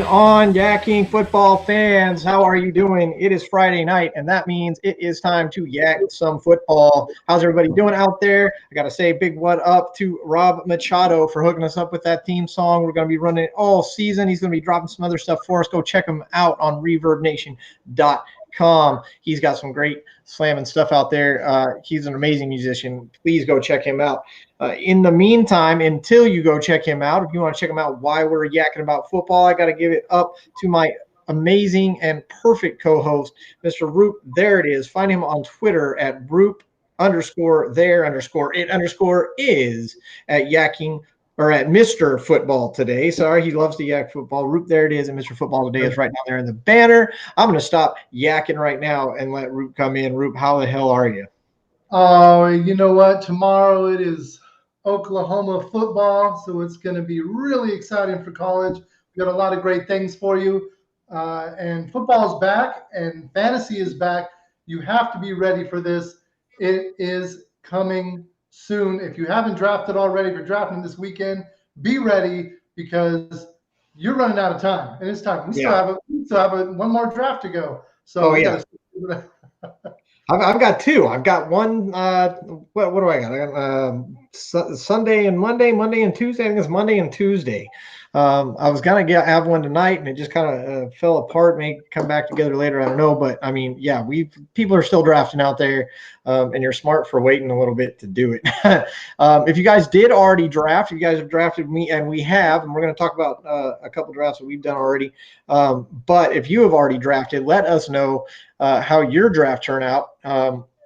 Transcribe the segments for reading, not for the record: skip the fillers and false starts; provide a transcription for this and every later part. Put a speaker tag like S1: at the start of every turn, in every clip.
S1: On Yakking football fans, how are you doing? It is Friday night, and that means it is time to yak some football. How's everybody doing out there? I got to say a big what up to Rob Machado for hooking us up with that theme song. We're going to be running it all season. He's going to be dropping some other stuff for us. Go check him out on ReverbNation.com. He's got some great slamming stuff out there. He's an amazing musician. Please go check him out. In the meantime, until you go check him out, if you want to check him out why we're yakking about football, I got to give it up to my amazing and perfect co-host, Mr. Roop. There it is. Find him on Twitter at Roop_there_it_is at yakking or at Mr. Football Today. Sorry, he loves to yak football. Roop, there it is, and Mr. Football Today is right down there in the banner. I'm going to stop yakking right now and let Roop come in. Roop, how the hell are you?
S2: Oh, you know what? Tomorrow it is Oklahoma football, so it's going to be really exciting for college. We got a lot of great things for you, and football is back, and fantasy is back. You have to be ready for this. It is coming soon. If you haven't drafted already, if you're drafting this weekend, be ready because you're running out of time, and it's time. We still have one more draft to go. So
S1: I've got two. I've got one. What do I got? I got Sunday and Monday and Tuesday. I think it's Monday and Tuesday. I was gonna have one tonight, and it just kind of fell apart. May come back together later. I don't know, but I mean, yeah, people are still drafting out there, and you're smart for waiting a little bit to do it. If you guys did already draft, if you guys have drafted me, and we have, and we're going to talk about a couple drafts that we've done already. But if you have already drafted, let us know how your draft turned out.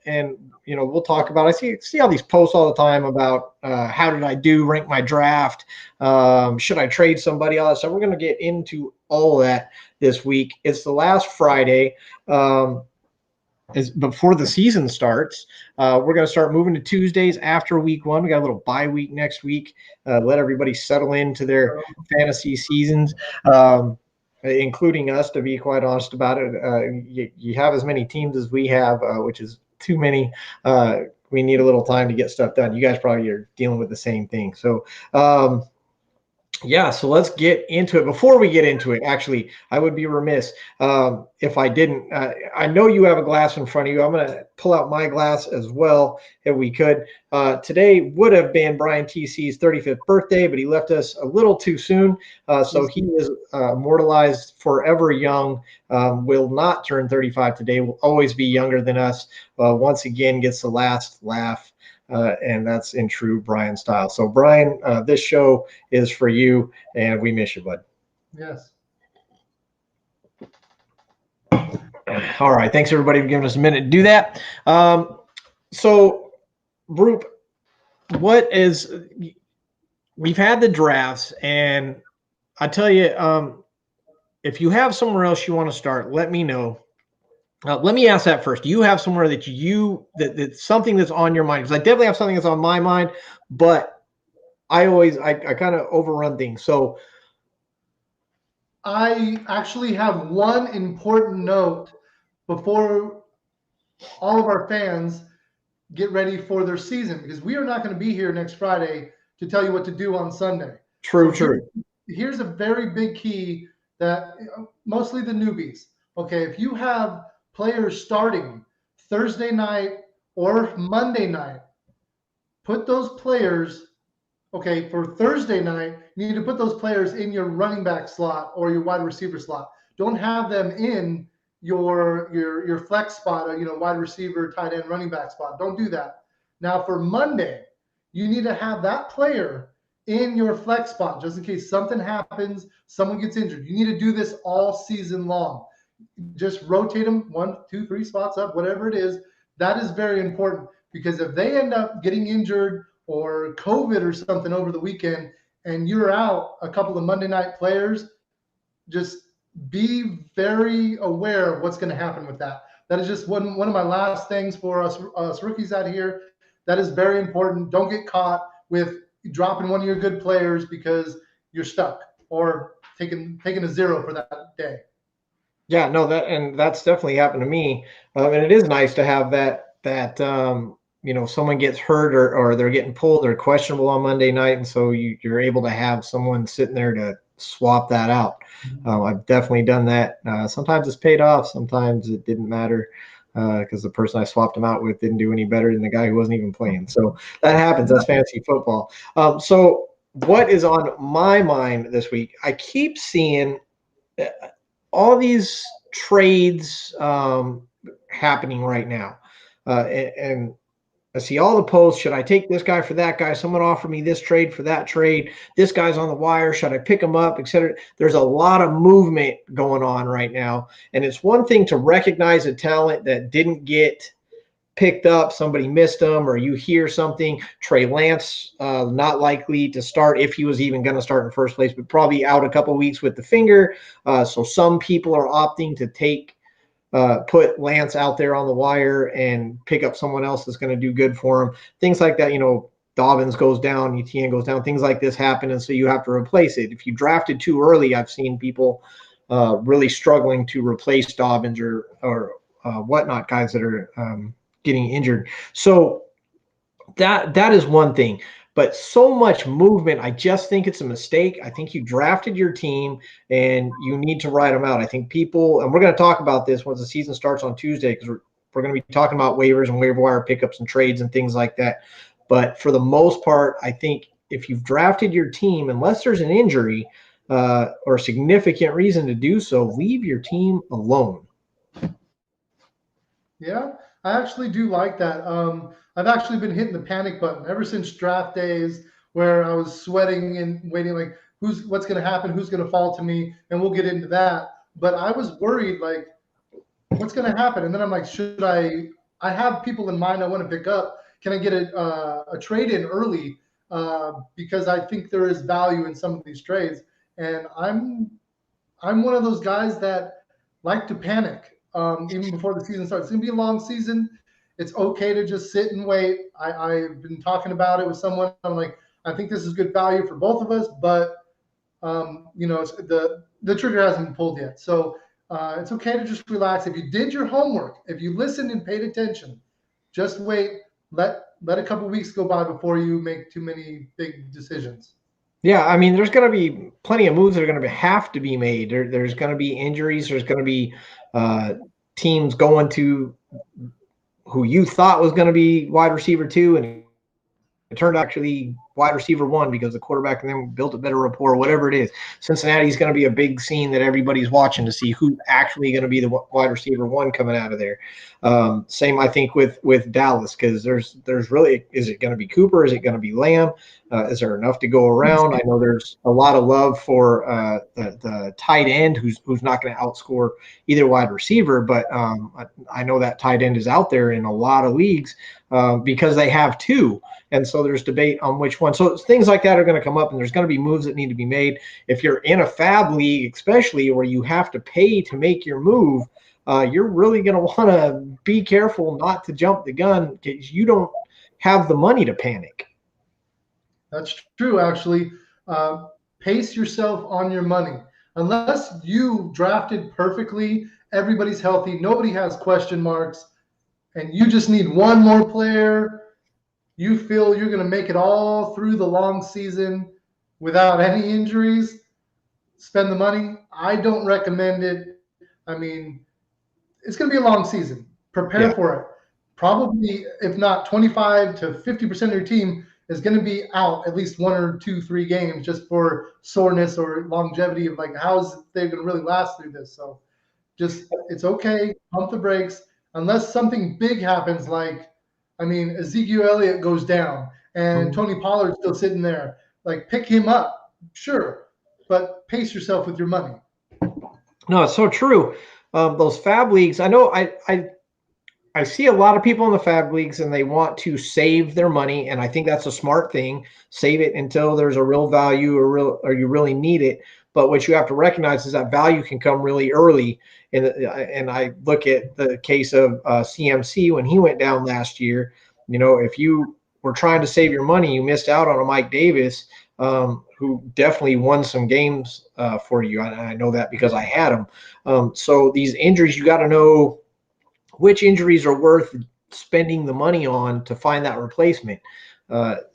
S1: And we'll talk about. I see all these posts all the time about how did I do, rank my draft, should I trade somebody, all that stuff. We're going to get into all of that this week. It's the last Friday before the season starts. We're going to start moving to Tuesdays after week one. We got a little bye week next week. Let everybody settle into their fantasy seasons. Including us, to be quite honest about it. You have as many teams as we have, which is too many. We need a little time to get stuff done. You guys probably are dealing with the same thing. So, so let's get into it. Before we get into it, actually, I would be remiss if I didn't. I know you have a glass in front of you. I'm going to pull out my glass as well, if we could. Today would have been Brian TC's 35th birthday, but he left us a little too soon. So he is immortalized forever young, will not turn 35 today, will always be younger than us. Once again, gets the last laugh. And that's in true Brian style. So, Brian, this show is for you, and we miss you, bud.
S2: Yes.
S1: All right. Thanks, everybody, for giving us a minute to do that. So, Roop, we've had the drafts, and I tell you, if you have somewhere else you want to start, let me know. Let me ask that first. Do you have somewhere that's something that's on your mind? Because I definitely have something that's on my mind, but I kind of overrun things. So
S2: I actually have one important note before all of our fans get ready for their season, because we are not going to be here next Friday to tell you what to do on Sunday.
S1: True.
S2: Here's a very big key that mostly the newbies. Okay, if you have players starting Thursday night or Monday night, put those players, for Thursday night, you need to put those players in your running back slot or your wide receiver slot. Don't have them in your flex spot, wide receiver, tight end, running back spot. Don't do that. Now for Monday, you need to have that player in your flex spot just in case something happens, someone gets injured. You need to do this all season long. Just rotate them 1, 2, 3 spots up, whatever it is. That is very important, because if they end up getting injured or COVID or something over the weekend and you're out a couple of Monday night players, just be very aware of what's going to happen with that. That is just one of my last things for us rookies out here. That is very important. Don't get caught with dropping one of your good players because you're stuck or taking a 0 for that day.
S1: Yeah, no, that's definitely happened to me. And it is nice to have that someone gets hurt or they're getting pulled or questionable on Monday night, and so you're able to have someone sitting there to swap that out. I've definitely done that. Sometimes it's paid off. Sometimes it didn't matter because the person I swapped him out with didn't do any better than the guy who wasn't even playing. So that happens. That's fantasy football. So what is on my mind this week? I keep seeing all these trades happening right now. And I see all the posts. Should I take this guy for that guy? Someone offered me this trade for that trade. This guy's on the wire. Should I pick him up, et cetera? There's a lot of movement going on right now. And it's one thing to recognize a talent that didn't get picked up, somebody missed them, or you hear something. Trey Lance, not likely to start if he was even going to start in the first place, but probably out a couple of weeks with the finger. So some people are opting to put Lance out there on the wire and pick up someone else that's going to do good for him. Things like that, Dobbins goes down, Etienne goes down, things like this happen, and so you have to replace it. If you drafted too early, I've seen people really struggling to replace Dobbins or whatnot, guys that are getting injured. So that is one thing. But so much movement, I just think it's a mistake. I think you drafted your team and you need to ride them out. I think people, and we're going to talk about this once the season starts on Tuesday, because we're going to be talking about waivers and waiver wire pickups and trades and things like that. But for the most part, I think if you've drafted your team, unless there's an injury or significant reason to do so, leave your team alone.
S2: Yeah, I actually do like that. I've actually been hitting the panic button ever since draft days, where I was sweating and waiting, like, what's going to happen, who's going to fall to me, and we'll get into that. But I was worried, like, what's going to happen? And then I'm like, should I have people in mind I want to pick up. Can I get a trade in early? Because I think there is value in some of these trades. And I'm one of those guys that like to panic even before the season starts. It's going to be a long season. It's okay to just sit and wait. I've been talking about it with someone. I'm like, I think this is good value for both of us, but the trigger hasn't been pulled yet. So it's okay to just relax. If you did your homework, if you listened and paid attention, just wait. Let a couple weeks go by before you make too many big decisions.
S1: Yeah, I mean, there's going to be plenty of moves that are going to have to be made. There's going to be injuries. There's going to be teams going to who you thought was going to be wide receiver 2, and it turned out actually wide receiver 1 because the quarterback and them built a better rapport, whatever it is. Cincinnati's going to be a big scene that everybody's watching to see who's actually going to be the wide receiver 1 coming out of there. Same, I think, with Dallas, because there's really, is it going to be Cooper? Is it going to be Lamb? Is there enough to go around? I know there's a lot of love for the tight end who's not going to outscore either wide receiver, but I know that tight end is out there in a lot of leagues because they have 2. And so there's debate on which one. So things like that are going to come up, and there's going to be moves that need to be made. If you're in a fab league, especially where you have to pay to make your move, you're really going to want to be careful not to jump the gun because you don't have the money to panic.
S2: That's true, actually. Pace yourself on your money. Unless you drafted perfectly, everybody's healthy, nobody has question marks, and you just need one more player, you feel you're going to make it all through the long season without any injuries, spend the money. I don't recommend it. I mean, it's going to be a long season. Prepare for it. Probably, if not 25 to 50% of your team is going to be out at least 1 or 2, 3 games just for soreness or longevity of like how's they're going to really last through this. So just, it's okay. Pump the brakes unless something big happens. Like, I mean, Ezekiel Elliott goes down and Tony Pollard's still sitting there. Like, pick him up, sure, but pace yourself with your money.
S1: No, it's so true. Those fab leagues, I know I see a lot of people in the fab leagues and they want to save their money, and I think that's a smart thing. Save it until there's a real value or you really need it. But what you have to recognize is that value can come really early. And I look at the case of CMC when he went down last year. If you were trying to save your money, you missed out on a Mike Davis who definitely won some games for you. I know that because I had him. So these injuries, you got to know which injuries are worth spending the money on to find that replacement.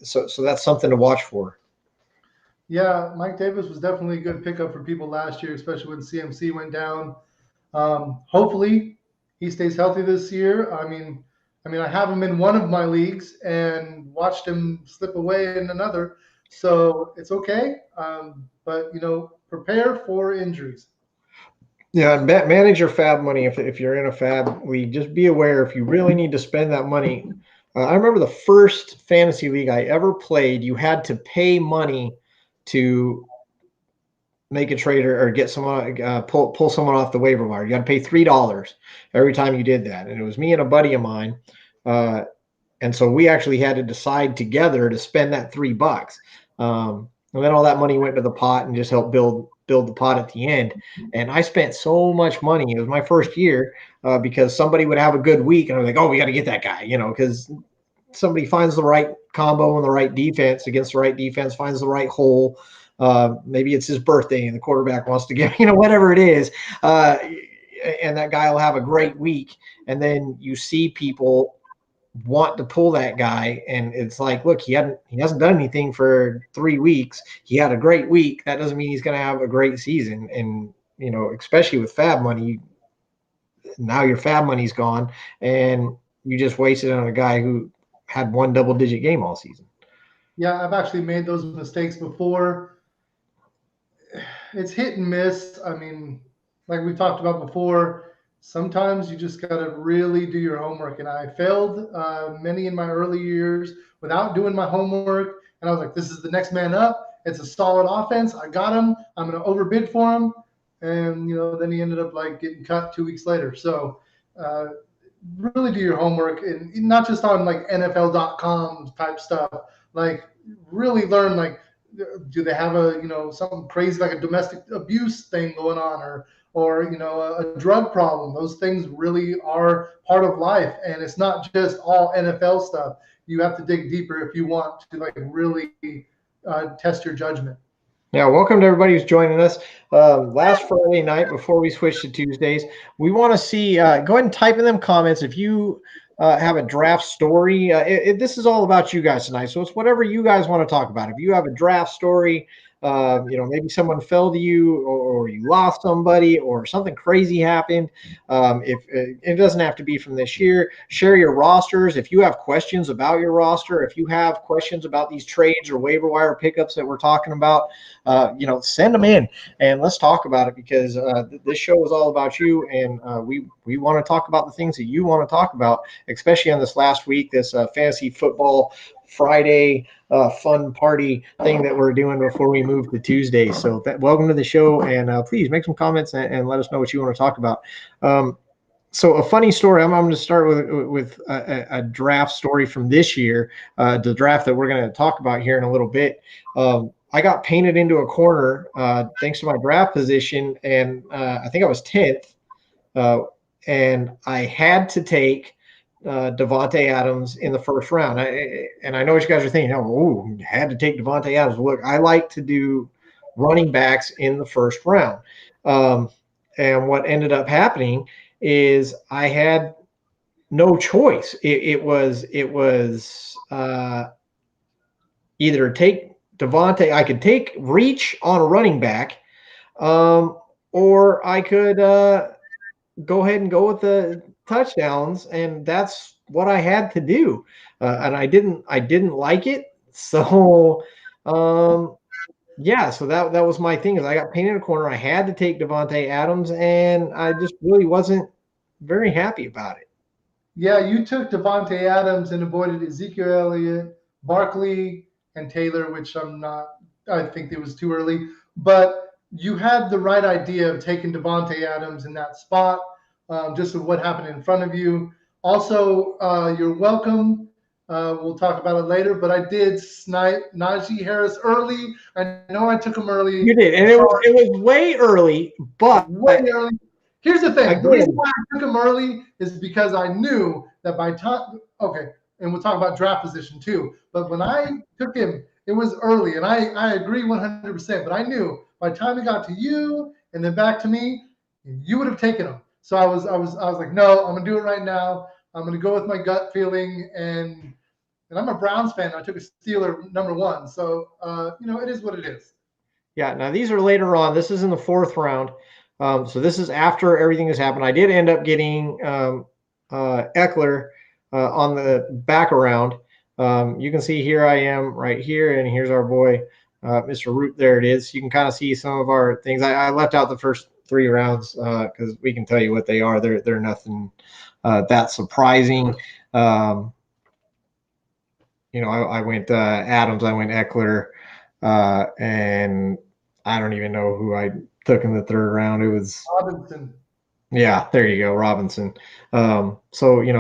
S1: So that's something to watch for.
S2: Yeah, Mike Davis was definitely a good pickup for people last year, especially when CMC went down. Hopefully, he stays healthy this year. I mean, I have him in one of my leagues and watched him slip away in another, so it's okay. But prepare for injuries.
S1: Yeah, and manage your fab money if you're in a fab league. Just be aware if you really need to spend that money. I remember the first fantasy league I ever played. You had to pay money to make a trade or get someone pull someone off the waiver wire. You had to pay $3 every time you did that, and it was me and a buddy of mine. Uh, and so we actually had to decide together to spend that $3. And then all that money went to the pot and just helped build the pot at the end. And I spent so much money. It was my first year because somebody would have a good week, and I was like, "Oh, we got to get that guy," because somebody finds the right combo and the right defense against the right defense, finds the right hole. Maybe it's his birthday and the quarterback wants to get, whatever it is. And that guy will have a great week. And then you see people want to pull that guy, and it's like, look, he hasn't done anything for 3 weeks. He had a great week. That doesn't mean he's going to have a great season. And especially with fab money, now your fab money's gone, and you just wasted on a guy who had one double-digit game all season.
S2: Yeah, I've actually made those mistakes before. It's hit and miss. I mean, like we talked about before, sometimes you just got to really do your homework. And I failed many in my early years without doing my homework. And I was like, this is the next man up. It's a solid offense. I got him. I'm going to overbid for him. And, then he ended up like getting cut 2 weeks later. So, really do your homework, and not just on like NFL.com type stuff. Like really learn, like, do they have a something crazy like a domestic abuse thing going on, or a drug problem. Those things really are part of life, and it's not just all NFL stuff. You have to dig deeper if you want to like really test your judgment.
S1: Yeah, welcome to everybody who's joining us. Last Friday night before we switch to Tuesdays, we want to see. Go ahead and type in them comments if you have a draft story. This is all about you guys tonight, so it's whatever you guys want to talk about. If you have a draft story, maybe someone fell to you, or you lost somebody, or something crazy happened. If it doesn't have to be from this year, share your rosters. If you have questions about your roster, if you have questions about these trades or waiver wire pickups that we're talking about, send them in and let's talk about it, because this show is all about you, and we want to talk about the things that you want to talk about, especially on this last week, this fantasy football Friday fun party thing that we're doing before we move to Tuesday. So welcome to the show, and please make some comments and let us know what you want to talk about. So a funny story. I'm going to start with a draft story from this year, the draft that we're going to talk about here in a little bit. I got painted into a corner thanks to my draft position, and I think I was 10th, and I had to take Davante Adams in the first round. And I know what you guys are thinking. Oh, had to take Davante Adams. Look, I like to do running backs in the first round. And what ended up happening is I had no choice. It was either take Davante. I could take reach on a running back, or I could go ahead and go with the touchdowns, and that's what I had to do. And I didn't like it. So, yeah, so that was my thing. Is I got painted in a corner. I had to take Davante Adams, and I just really wasn't very happy about it.
S2: Yeah, you took Devonte Adams and avoided Ezekiel Elliott, Barkley, and Taylor, which I'm not. I think it was too early, but you had the right idea of taking Devonte Adams in that spot, just with what happened in front of you. Also, you're welcome. We'll talk about it later, but I did snipe Najee Harris early. I know I took him early.
S1: You did, and it was way early, but
S2: Way early. Here's the thing. The reason
S1: again,
S2: why I took him early is because I knew that by time, okay, and we'll talk about draft position too. But when I took him, it was early, and I agree 100%. But I knew by the time it got to you and then back to me, you would have taken him. So I was like, no, I'm gonna do it right now. I'm gonna go with my gut feeling, and I'm a Browns fan. I took a Steeler number one, so it is what it is.
S1: Yeah, now these are later on. This is in the fourth round. So this is after everything has happened. I did end up getting Eckler on the back around. You can see here I am right here, and here's our boy, Mr. Root. There it is. You can kind of see some of our things. I left out the first three rounds because we can tell you what they are. They're nothing that surprising. I went Adams, I went Eckler, and I don't even know who I took in the third round. It was
S2: Robinson.
S1: Yeah, there you go, Robinson. So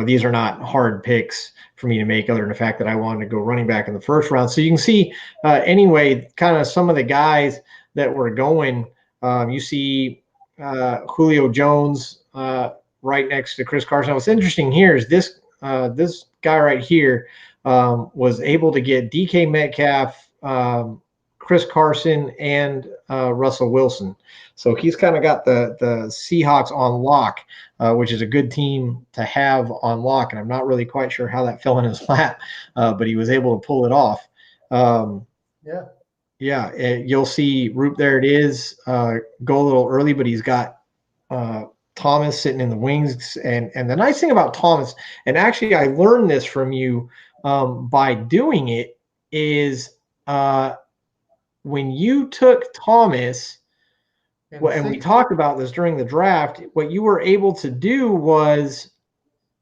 S1: these are not hard picks for me to make, other than the fact that I wanted to go running back in the first round. So you can see, anyway, kind of some of the guys that were going. You see Julio Jones right next to Chris Carson. What's interesting here is this guy right here was able to get DK Metcalf, Chris Carson, and Russell Wilson. So he's kind of got the Seahawks on lock, which is a good team to have on lock. And I'm not really quite sure how that fell in his lap, but he was able to pull it off. Yeah, you'll see Roop. There it is. Go a little early, but he's got Thomas sitting in the wings. And the nice thing about Thomas, and actually I learned this from you by doing it, is when you took Thomas, and we talked about this during the draft, what you were able to do was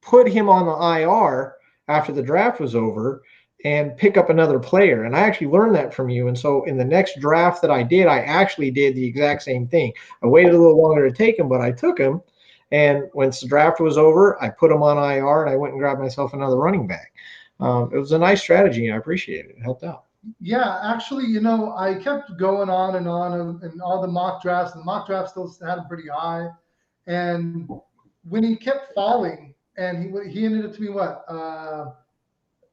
S1: put him on the IR after the draft was over and pick up another player. And I actually learned that from you. And so in the next draft that I did, I actually did the exact same thing. I waited a little longer to take him, but I took him. And once the draft was over, I put him on IR and I went and grabbed myself another running back. It was a nice strategy, and I appreciate it. It helped out.
S2: Yeah, actually, I kept going on and all the mock drafts, and the mock drafts still had him pretty high. And when he kept falling, and he ended up to be what?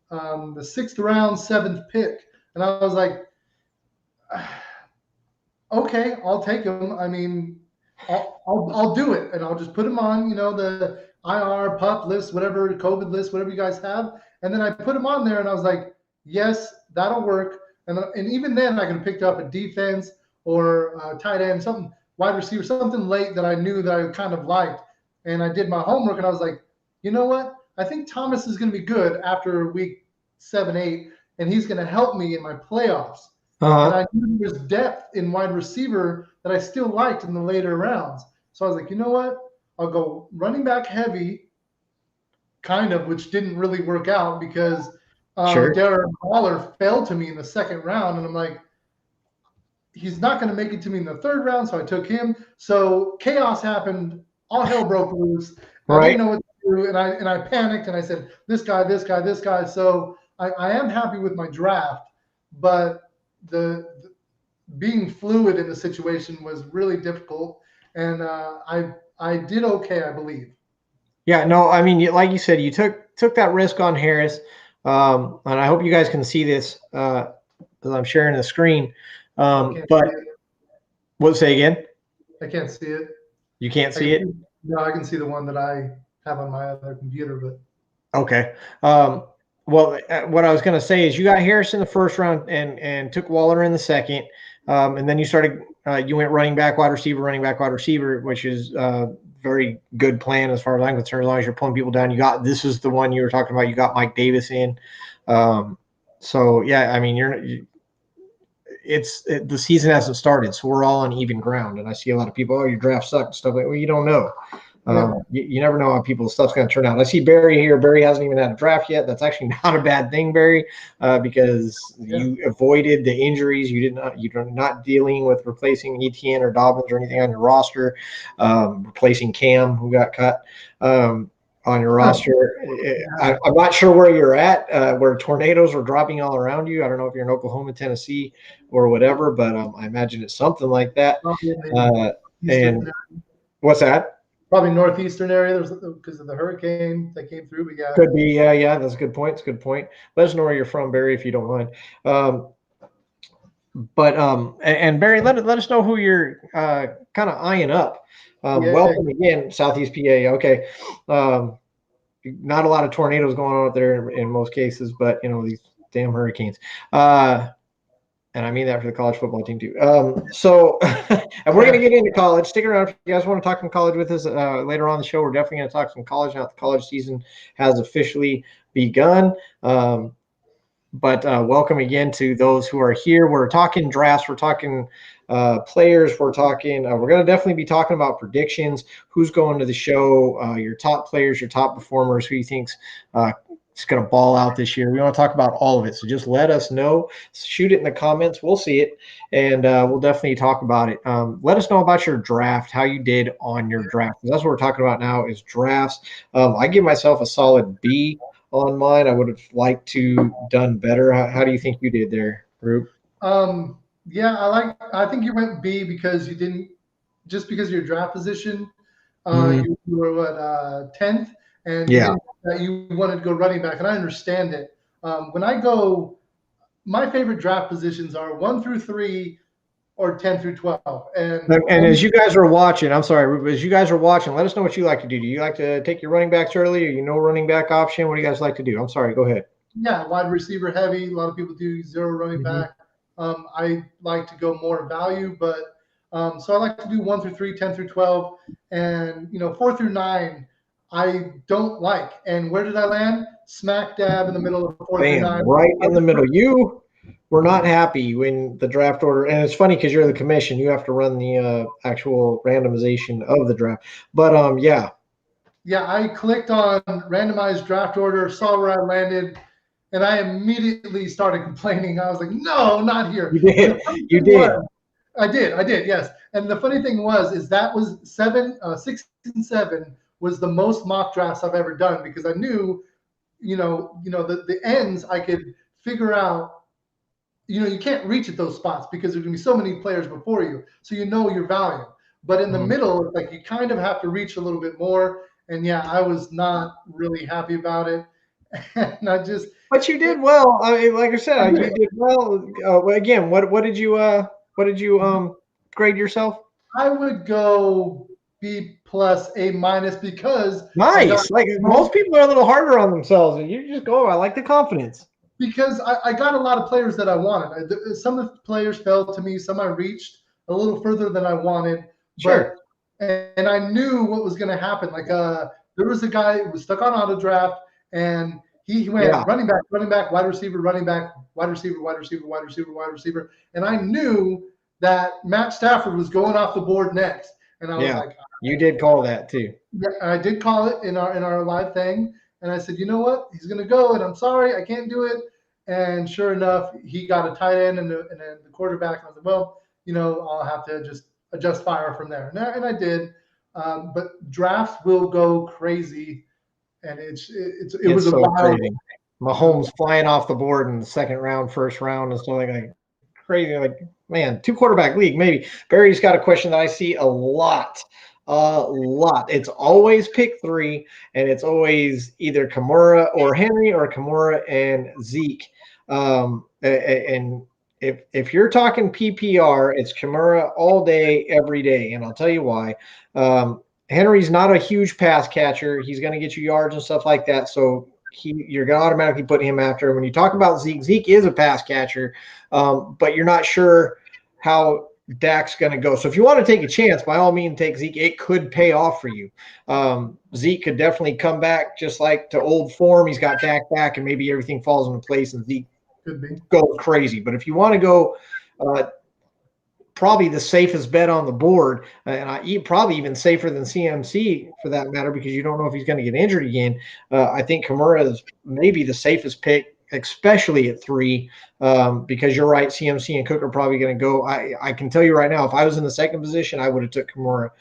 S2: The sixth round, seventh pick. And I was like, okay, I'll take him. I mean, I'll do it, and I'll just put him on, the IR, PUP list, whatever, COVID list, whatever you guys have. And then I put him on there, and I was like, yes, that'll work. And even then, I could have picked up a defense or tight end, something, wide receiver, something late that I knew that I kind of liked. And I did my homework, and I was like, you know what? I think Thomas is going to be good after week 7, 8, and he's going to help me in my playoffs. And I knew there was depth in wide receiver that I still liked in the later rounds. So I was like, you know what? I'll go running back heavy, kind of, which didn't really work out because Darren Waller fell to me in the second round. And I'm like, he's not going to make it to me in the third round. So I took him. So chaos happened. All hell broke loose. I didn't know what to do. And I panicked and I said, this guy, this guy, this guy. So I am happy with my draft, but the being fluid in the situation was really difficult, and I did okay, I believe.
S1: Yeah, no, I mean, like you said, you took that risk on Harris, and I hope you guys can see this because I'm sharing the screen. But what? Say again?
S2: I can't see it.
S1: You can't see it?
S2: No, I can see the one that I have on my other computer, but
S1: okay. Well, what I was going to say is you got Harris in the first round and took Waller in the second, and then you went running back, wide receiver, which is a very good plan as far as I'm concerned. As long as you're pulling people down, this is the one you were talking about. You got Mike Davis in. So yeah, I mean, the season hasn't started, so we're all on even ground. And I see a lot of people, oh, your draft sucked and stuff like. Well, you don't know. You never know how people's stuff's going to turn out. I see Barry here. Barry hasn't even had a draft yet. That's actually not a bad thing, Barry, because you avoided the injuries. You're not dealing with replacing Etienne or Dobbins or anything on your roster, replacing Cam, who got cut on your roster. I'm not sure where you're at, where tornadoes are dropping all around you. I don't know if you're in Oklahoma, Tennessee, or whatever, but I imagine it's something like that. And what's that?
S2: Probably northeastern area. There's because of the hurricane that came through.
S1: Could be, yeah. That's a good point. It's a good point. Let us know where you're from, Barry, if you don't mind. And Barry, let us know who you're kind of eyeing up. Welcome again, Southeast PA. Okay, not a lot of tornadoes going on out there in most cases, but these damn hurricanes. And I mean that for the college football team too. So, and we're going to get into college. Stick around if you guys want to talk some college with us later on the show. We're definitely going to talk some college now that the college season has officially begun. But welcome again to those who are here. We're talking drafts. We're talking players. We're talking. We're going to definitely be talking about predictions. Who's going to the show? Your top players, your top performers. Who you think's is going to ball out this year? We want to talk about all of it. So just let us know. Shoot it in the comments. We'll see it, and we'll definitely talk about it. Let us know about your draft. How you did on your draft. That's what we're talking about now. Is drafts. I give myself a solid B on mine. I would have liked to done better. How do you think you did there, Rube?
S2: Yeah, I think you went B because you didn't just because of your draft position. You were what 10th, and
S1: Yeah.
S2: you wanted to go running back, and I understand it. When I go, my favorite draft positions are 1 through 3 or 10 through 12.
S1: And as you guys are watching, I'm sorry, Rube, as you guys are watching, let us know what you like to do. Do you like to take your running backs early, or you know running back option? What do you guys like to do? I'm sorry, go ahead.
S2: Yeah, wide receiver heavy. A lot of people do zero running back. I like to go more value, but so I like to do 1 through 3, 10 through 12, and 4 through 9. I don't like. And where did I land? Smack dab in the middle of 4 through 9.
S1: Right in the middle. You were not happy when the draft order, and it's funny because you're the commission. You have to run the actual randomization of the draft. But yeah.
S2: Yeah, I clicked on randomized draft order, saw where I landed, and I immediately started complaining. I was like, no, not here.
S1: You did. You did.
S2: I did, yes. And the funny thing is that was 6 and 7 was the most mock drafts I've ever done because I knew, the ends I could figure out. You can't reach at those spots because there's gonna be so many players before you, so your value. But in the middle, it's like you kind of have to reach a little bit more. And yeah, I was not really happy about it, and I just.
S1: But you did well. I mean, like I said, you did well. Again, what did you grade yourself?
S2: I would go B plus A minus because I got
S1: Nice. Like most people are a little harder on themselves, and you just go. I like the confidence.
S2: I got a lot of players that I wanted. Some of the players fell to me. Some I reached a little further than I wanted.
S1: Sure.
S2: And I knew what was going to happen. Like there was a guy who was stuck on auto draft, and he went running back, wide receiver, running back, wide receiver, wide receiver, wide receiver, wide receiver. And I knew that Matt Stafford was going off the board next. And I was like,
S1: you did call that too.
S2: Yeah, I did call it in our live thing. And I said, you know what? He's going to go, and I'm sorry, I can't do it. And sure enough, he got a tight end and then the quarterback. And I was like, well, I'll have to just adjust fire from there. And I did. But drafts will go crazy, and it was
S1: so
S2: a wild.
S1: Crazy. Mahomes flying off the board in the second round, first round, and stuff like crazy. Like, man, 2-quarterback league, maybe. Barry's got a question that I see a lot. It's always pick 3, and it's always either Kamara or Henry or Kamara and Zeke. And if you're talking PPR, it's Kamara all day, every day, and I'll tell you why. Henry's not a huge pass catcher. He's going to get you yards and stuff like that. So you're going to automatically put him after. When you talk about Zeke, Zeke is a pass catcher, but you're not sure how Dak's going to go. So if you want to take a chance, by all means, take Zeke. It could pay off for you. Zeke could definitely come back just like to old form. He's got Dak back, and maybe everything falls into place, and Zeke goes crazy. But if you want to go probably the safest bet on the board, and probably even safer than CMC for that matter, because you don't know if he's going to get injured again. I think Kamara is maybe the safest pick, especially at 3, because you're right. CMC and Cook are probably going to go. I can tell you right now, if I was in the second position, I would have took Kamara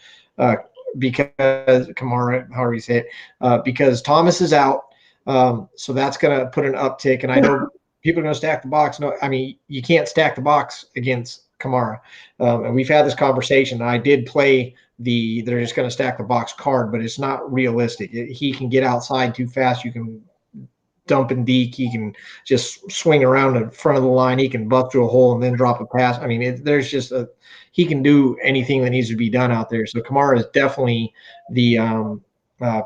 S1: however you say it, because Thomas is out. So that's going to put an uptick. And I know people are going to stack the box. No, I mean, you can't stack the box against Kamara. And we've had this conversation. I did play they're just going to stack the box card, but it's not realistic. He can get outside too fast. You can dump and deke. He can just swing around in front of the line. He can buff through a hole and then drop a pass. I mean, he can do anything that needs to be done out there. So Kamara is definitely the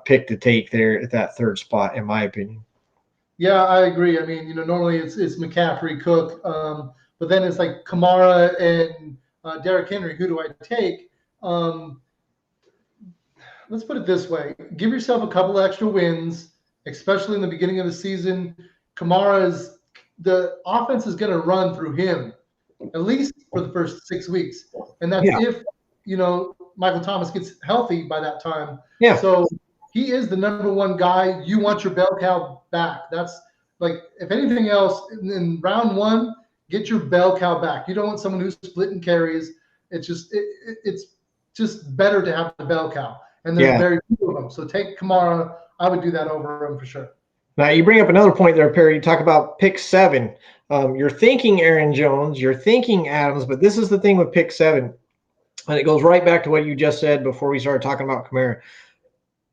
S1: pick to take there at that 3rd spot, in my opinion.
S2: Yeah, I agree. I mean, normally it's McCaffrey, Cook. But then it's like Kamara and Derrick Henry. Who do I take? Let's put it this way: give yourself a couple extra wins, especially in the beginning of the season. The offense is going to run through him at least for the first 6 weeks, and that's
S1: Yeah.
S2: if Michael Thomas gets healthy by that time.
S1: Yeah.
S2: So he is the number one guy. You want your bell cow back. That's like, if anything else, in round one, get your bell cow back. You don't want someone who's splitting carries. It's just better to have the bell cow, and there's very few of them. So take Kamara. I would do that over him for sure.
S1: Now, you bring up another point there, Perry. You talk about pick 7. You're thinking Aaron Jones, you're thinking Adams, but this is the thing with pick 7. And it goes right back to what you just said before we started talking about Kamara.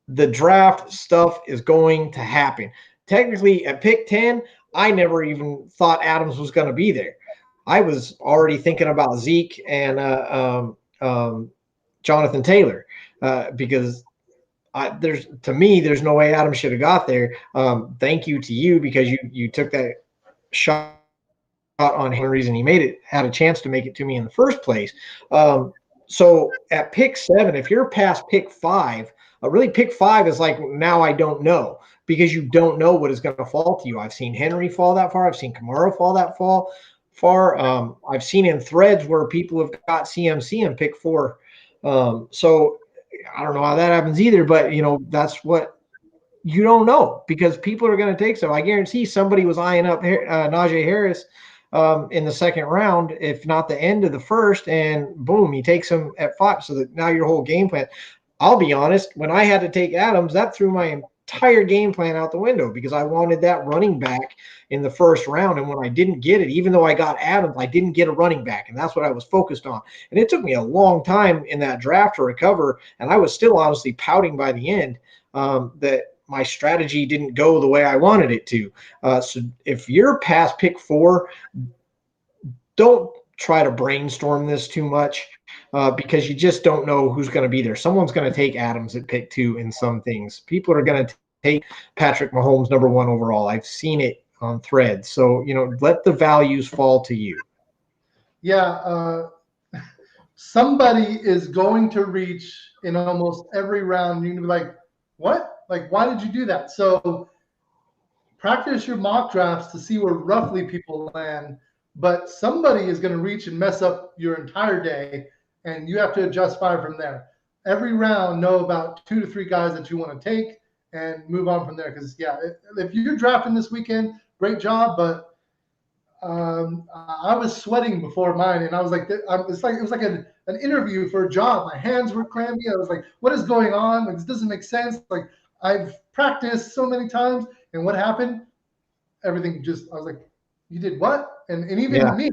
S1: The draft stuff is going to happen. Technically, at pick 10, I never even thought Adams was going to be there. I was already thinking about Zeke and Jonathan Taylor because there's no way Adams should have got there. Thank you to you, because you took that shot on him. The reason he had a chance to make it to me in the first place. So at pick 7, if you're past pick 5, really pick 5 is like, now I don't know, because you don't know what is going to fall to you. I've seen Henry fall that far. I've seen Kamara fall that far. I've seen in threads where people have got CMC in pick 4. So I don't know how that happens either, but that's what you don't know, because people are going to take some. I guarantee somebody was eyeing up Najee Harris in the second round, if not the end of the first, and boom, he takes him at 5. So that now your whole game plan. I'll be honest, when I had to take Adams, that threw my entire game plan out the window, because I wanted that running back in the first round. And when I didn't get it, even though I got Adams, I didn't get a running back. And that's what I was focused on. And it took me a long time in that draft to recover. And I was still honestly pouting by the end that my strategy didn't go the way I wanted it to. So if you're past pick 4, don't try to brainstorm this too much. Because you just don't know who's going to be there. Someone's going to take Adams at pick 2 in some things. People are going to take Patrick Mahomes number 1 overall. I've seen it on threads. So, let the values fall to you.
S2: Yeah. Somebody is going to reach in almost every round. You're going to be like, what? Like, why did you do that? So practice your mock drafts to see where roughly people land. But somebody is going to reach and mess up your entire day, and you have to adjust fire from there. Every round, know about 2 to 3 guys that you want to take and move on from there. Because, if you're drafting this weekend, great job. But I was sweating before mine, and I was like, it was like an interview for a job. My hands were clammy. I was like, what is going on? Like, this doesn't make sense. Like, I've practiced so many times, and what happened? Everything just, I was like, you did what? And even me,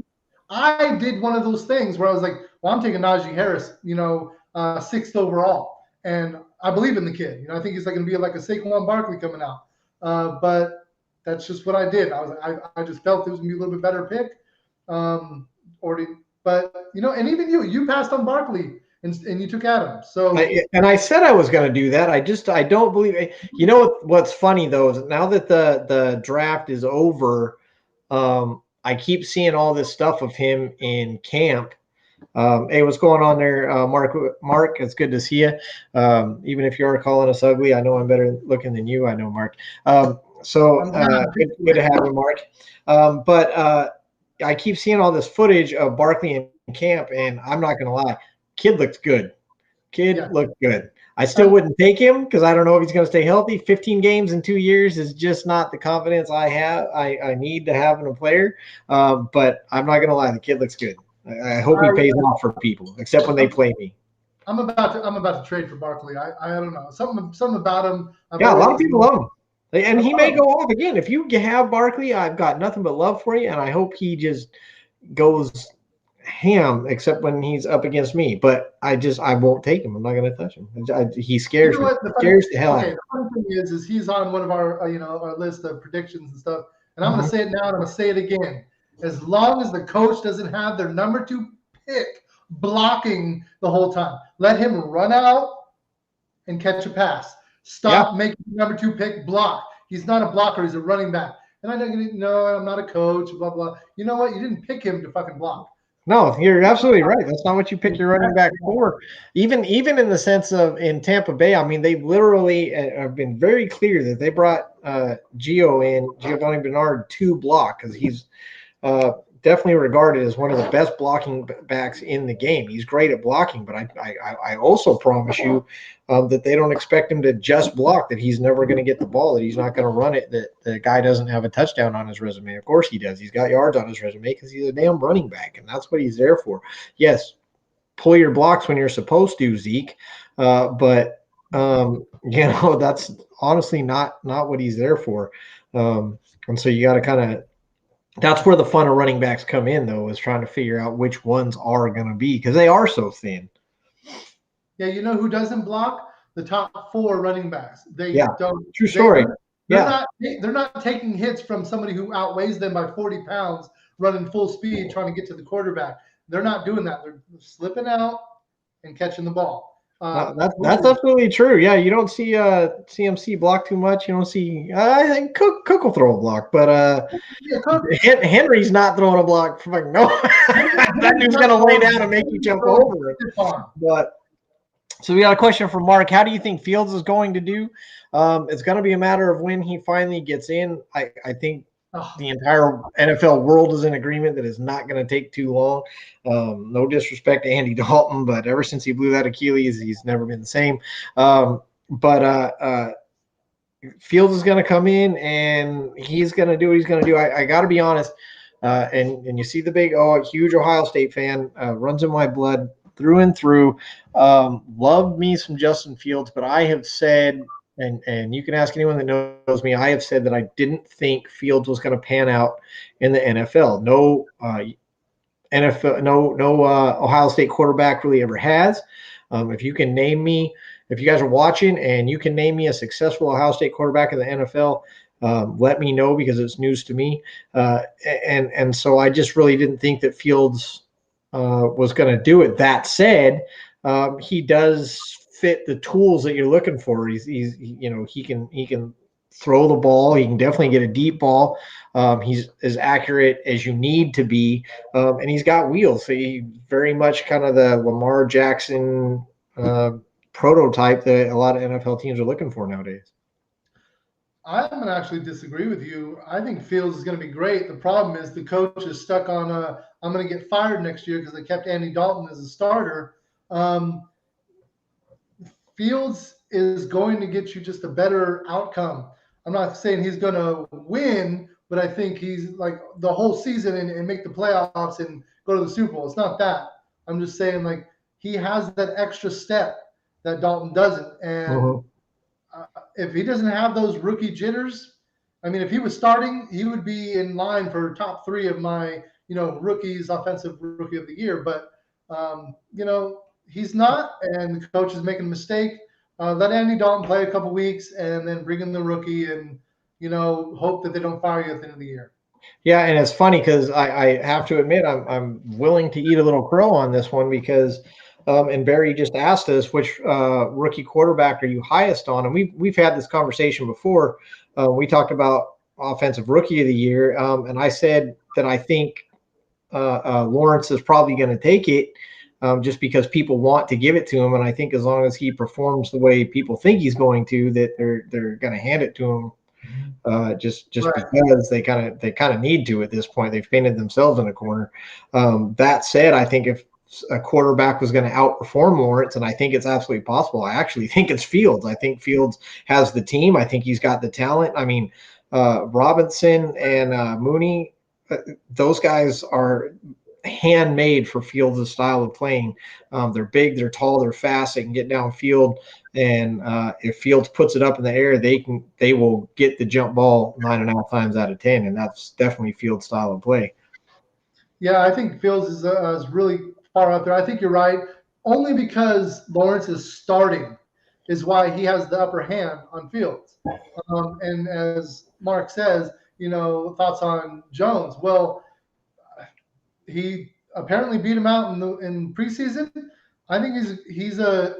S2: I did one of those things where I was like, well, I'm taking Najee Harris, 6th overall. And I believe in the kid. I think he's going to be like a Saquon Barkley coming out. But that's just what I did. I just felt it was going to be a little bit better pick. But and even you passed on Barkley and you took Adams. So
S1: and I said I was going to do that. I don't believe it. What's funny though is now that the draft is over, I keep seeing all this stuff of him in camp. Hey, what's going on there, Mark? Mark, it's good to see you. Even if you are calling us ugly, I know I'm better looking than you. I know, Mark. Good to have you, Mark. But I keep seeing all this footage of Barkley in camp, and I'm not going to lie, kid looked good. Looked good. I still wouldn't take him because I don't know if he's going to stay healthy. 15 games in 2 years is just not the confidence I have. I need to have in a player. But I'm not going to lie, the kid looks good. I hope he pays off for people, except when they play me.
S2: I'm about to trade for Barkley. I don't know, something about him.
S1: A lot of people love him, and he may go off again. If you have Barkley, I've got nothing but love for you, and I hope he just goes ham, except when he's up against me. But I won't take him. I'm not going to touch him. He scares me. Scares the hell out of me.
S2: The funny thing is he's on one of our our list of predictions and stuff. And I'm going to say it now, and I'm going to say it again. As long as the coach doesn't have their number 2 pick blocking the whole time, let him run out and catch a pass. Stop making the number 2 pick block. He's not a blocker. He's a running back. And I didn't know I'm not a coach, blah, blah. You know what? You didn't pick him to fucking block.
S1: No, you're absolutely right. That's not what you picked your running back for. Even in the sense of in Tampa Bay, I mean, they literally have been very clear that they brought Giovanni Bernard to block because he's definitely regarded as one of the best blocking backs in the game. He's great at blocking, but I also promise you that they don't expect him to just block, that he's never going to get the ball, that he's not going to run it, that the guy doesn't have a touchdown on his resume. Of course he does. He's got yards on his resume because he's a damn running back, and that's what he's there for. Yes, pull your blocks when you're supposed to, Zeke, but that's honestly not what he's there for. And so you got to kind of, that's where the fun of running backs come in, though, is trying to figure out which ones are going to be because they are so thin.
S2: Yeah, you know who doesn't block? The top 4 running backs. They don't.
S1: True story.
S2: They're not taking hits from somebody who outweighs them by 40 pounds, running full speed, trying to get to the quarterback. They're not doing that. They're slipping out and catching the ball.
S1: That's absolutely true. Yeah, you don't see CMC block too much. You don't see. I think Cook will throw a block, but Henry's not throwing a block. No, that dude's gonna lay down and make you jump over it. But so we got a question from Mark. How do you think Fields is going to do? It's going to be a matter of when he finally gets in. I think the entire NFL world is in agreement that it's not going to take too long. No disrespect to Andy Dalton, but ever since he blew that Achilles, he's never been the same. But Fields is going to come in and he's going to do what he's going to do. I got to be honest. And you see the big, huge Ohio State fan, runs in my blood through and through. Loved me some Justin Fields, but I have said, and you can ask anyone that knows me, I have said that I didn't think Fields was going to pan out in the NFL. No Ohio State quarterback really ever has. If you can name me, if you guys are watching and you can name me a successful Ohio State quarterback in the NFL, let me know because it's news to me. And so I just really didn't think that Fields was going to do it. That said, he does fit the tools that you're looking for. He can throw the ball. He can definitely get a deep ball. He's as accurate as you need to be, and he's got wheels. So he very much kind of the Lamar Jackson prototype that a lot of NFL teams are looking for nowadays.
S2: I'm going to actually disagree with you. I think Fields is going to be great. The problem is the coach is stuck on I'm going to get fired next year because they kept Andy Dalton as a starter. Fields is going to get you just a better outcome. I'm not saying he's going to win, but I think he's like the whole season and make the playoffs and go to the Super Bowl. It's not that. I'm just saying like he has that extra step that Dalton doesn't. And if he doesn't have those rookie jitters, I mean, if he was starting, he would be in line for top 3 of my, rookies, offensive rookie of the year. But, he's not, and the coach is making a mistake. Let Andy Dalton play a couple weeks and then bring in the rookie and, hope that they don't fire you at the end of the year.
S1: Yeah, and it's funny because I have to admit I'm willing to eat a little crow on this one because and Barry just asked us which rookie quarterback are you highest on, and we've had this conversation before. We talked about offensive rookie of the year, and I said that I think Lawrence is probably going to take it just because people want to give it to him, and I think as long as he performs the way people think he's going to, that they're going to hand it to him. Just right. Because they kind of need to at this point. They've painted themselves in a corner. That said, I think if a quarterback was going to outperform Lawrence, and I think it's absolutely possible, I actually think it's Fields. I think Fields has the team. I think he's got the talent. I mean, Robinson and Mooney, those guys are handmade for Fields' style of playing. They're big, they're tall, they're fast, they can get downfield. And if Fields puts it up in the air, they will get the jump ball 9.5 times out of 10, and that's definitely Fields' style of play.
S2: Yeah, I think Fields is really far out there. I think you're right. Only because Lawrence is starting is why he has the upper hand on Fields. And as Mark says, thoughts on Jones. Well, he apparently beat him out in preseason. I think he's a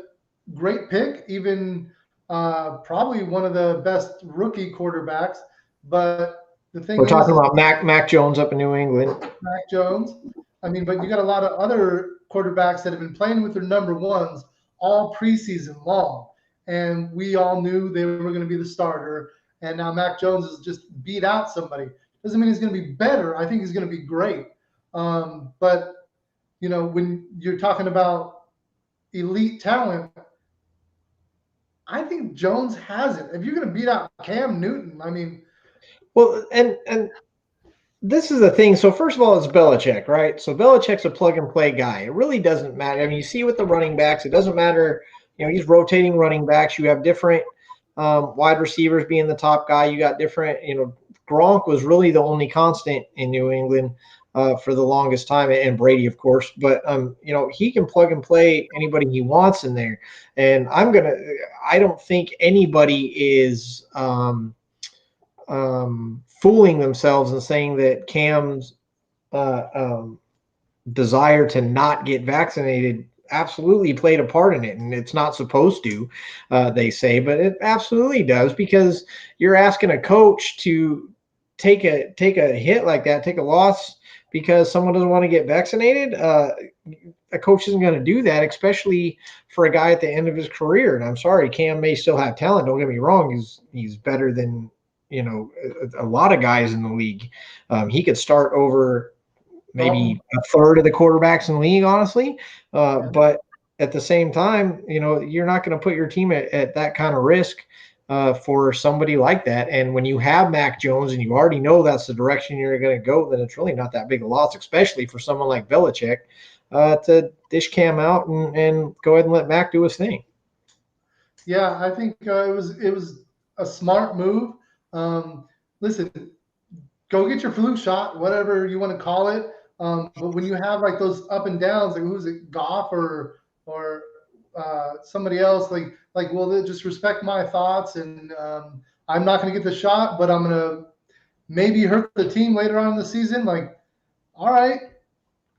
S2: great pick, even probably one of the best rookie quarterbacks. But the thing
S1: We're talking
S2: is
S1: about Mac Jones up in New England.
S2: Mac Jones. I mean, but you got a lot of other quarterbacks that have been playing with their number ones all preseason long, and we all knew they were going to be the starter. And now Mac Jones has just beat out somebody. Doesn't mean he's going to be better. I think he's going to be great. But when you're talking about elite talent, I think Jones has it. If you're going to beat out Cam Newton, I mean,
S1: Well, and this is the thing. So first of all, it's Belichick, right? So Belichick's a plug and play guy. It really doesn't matter. I mean, you see with the running backs, it doesn't matter. He's rotating running backs. You have different wide receivers being the top guy. You got different. Gronk was really the only constant in New England for the longest time, and Brady, of course. But he can plug and play anybody he wants in there. And I don't think anybody is fooling themselves and saying that Cam's desire to not get vaccinated absolutely played a part in it, and it's not supposed to, they say, but it absolutely does, because you're asking a coach to take a hit like that, take a loss because someone doesn't want to get vaccinated. A coach isn't going to do that, especially for a guy at the end of his career. And I'm sorry, Cam may still have talent. Don't get me wrong. He's better than a lot of guys in the league. He could start over maybe a third of the quarterbacks in the league, honestly. But at the same time, you're not going to put your team at that kind of risk for somebody like that. And when you have Mac Jones and you already know that's the direction you're going to go, then it's really not that big a loss, especially for someone like Belichick, to dish Cam out and go ahead and let Mac do his thing.
S2: Yeah, I think it was a smart move. Listen, go get your flu shot, whatever you want to call it. But when you have like those up and downs, like who's it, Goff or somebody else, well, just respect my thoughts, and I'm not going to get the shot, but I'm going to maybe hurt the team later on in the season. Like, all right,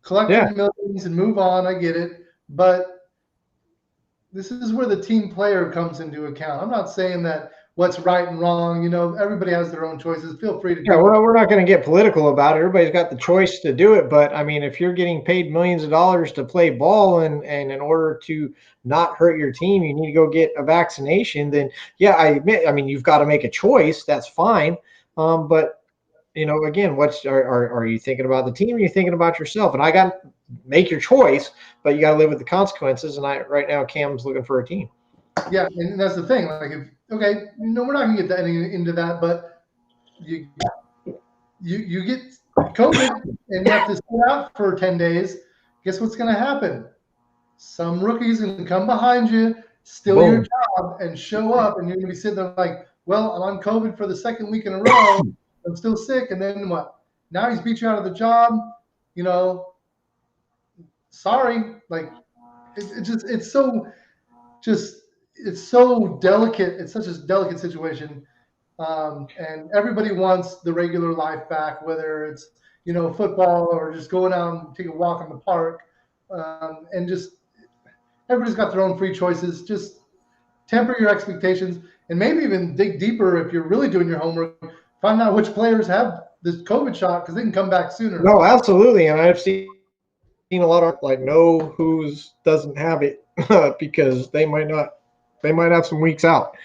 S2: collect your millions and move on. I get it, but this is where the team player comes into account. I'm not saying that what's right and wrong. Everybody has their own choices. Feel free to do it.
S1: We're not going to get political about it. Everybody's got the choice to do it. But I mean, if you're getting paid millions of dollars to play ball and in order to not hurt your team, you need to go get a vaccination, then yeah, I admit, I mean, you've got to make a choice. That's fine. But again, are you thinking about the team? Or are you thinking about yourself? And I got to make your choice, but you got to live with the consequences. And right now, Cam's looking for a team.
S2: Yeah, and that's the thing. Like, we're not gonna get that into that, but you get COVID and you have to sit out for 10 days. Guess what's gonna happen? Some rookie's gonna come behind you, steal your job, and show up, and you're gonna be sitting there like, well, I'm on COVID for the second week in a row. I'm still sick, and then what? Now he's beat you out of the job. Sorry. Like, it's so delicate. It's such a delicate situation. And everybody wants the regular life back, whether it's, football or just going out and take a walk in the park. And just everybody's got their own free choices. Just temper your expectations and maybe even dig deeper if you're really doing your homework. Find out which players have this COVID shot because they can come back sooner.
S1: No, absolutely. And I've seen a lot of know who doesn't have it because they might have some weeks out.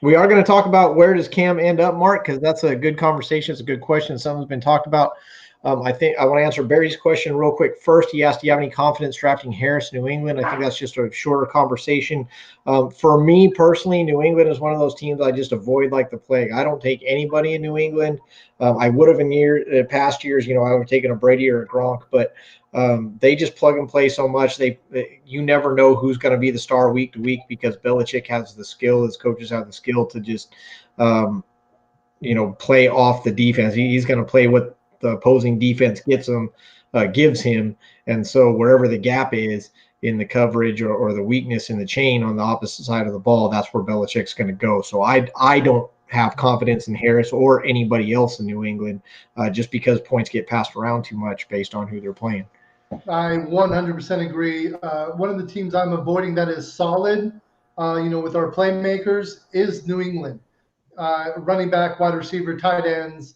S1: We are going to talk about where does Cam end up, Mark, because that's a good conversation. It's a good question. Something's been talked about. I think I want to answer Barry's question real quick. First, he asked, do you have any confidence drafting Harris, New England? I think that's just a shorter conversation. For me personally, New England is one of those teams I just avoid like the plague. I don't take anybody in New England. I would have in past years, I would have taken a Brady or a Gronk, but they just plug and play so much. You never know who's going to be the star week to week because Belichick has the skill. His coaches have the skill to just, play off the defense. He's going to play what the opposing defense gives him. And so wherever the gap is in the coverage or the weakness in the chain on the opposite side of the ball, that's where Belichick's going to go. So I don't have confidence in Harris or anybody else in New England just because points get passed around too much based on who they're playing.
S2: I 100% agree. One of the teams I'm avoiding that is solid, with our playmakers is New England. running back, wide receiver, tight ends.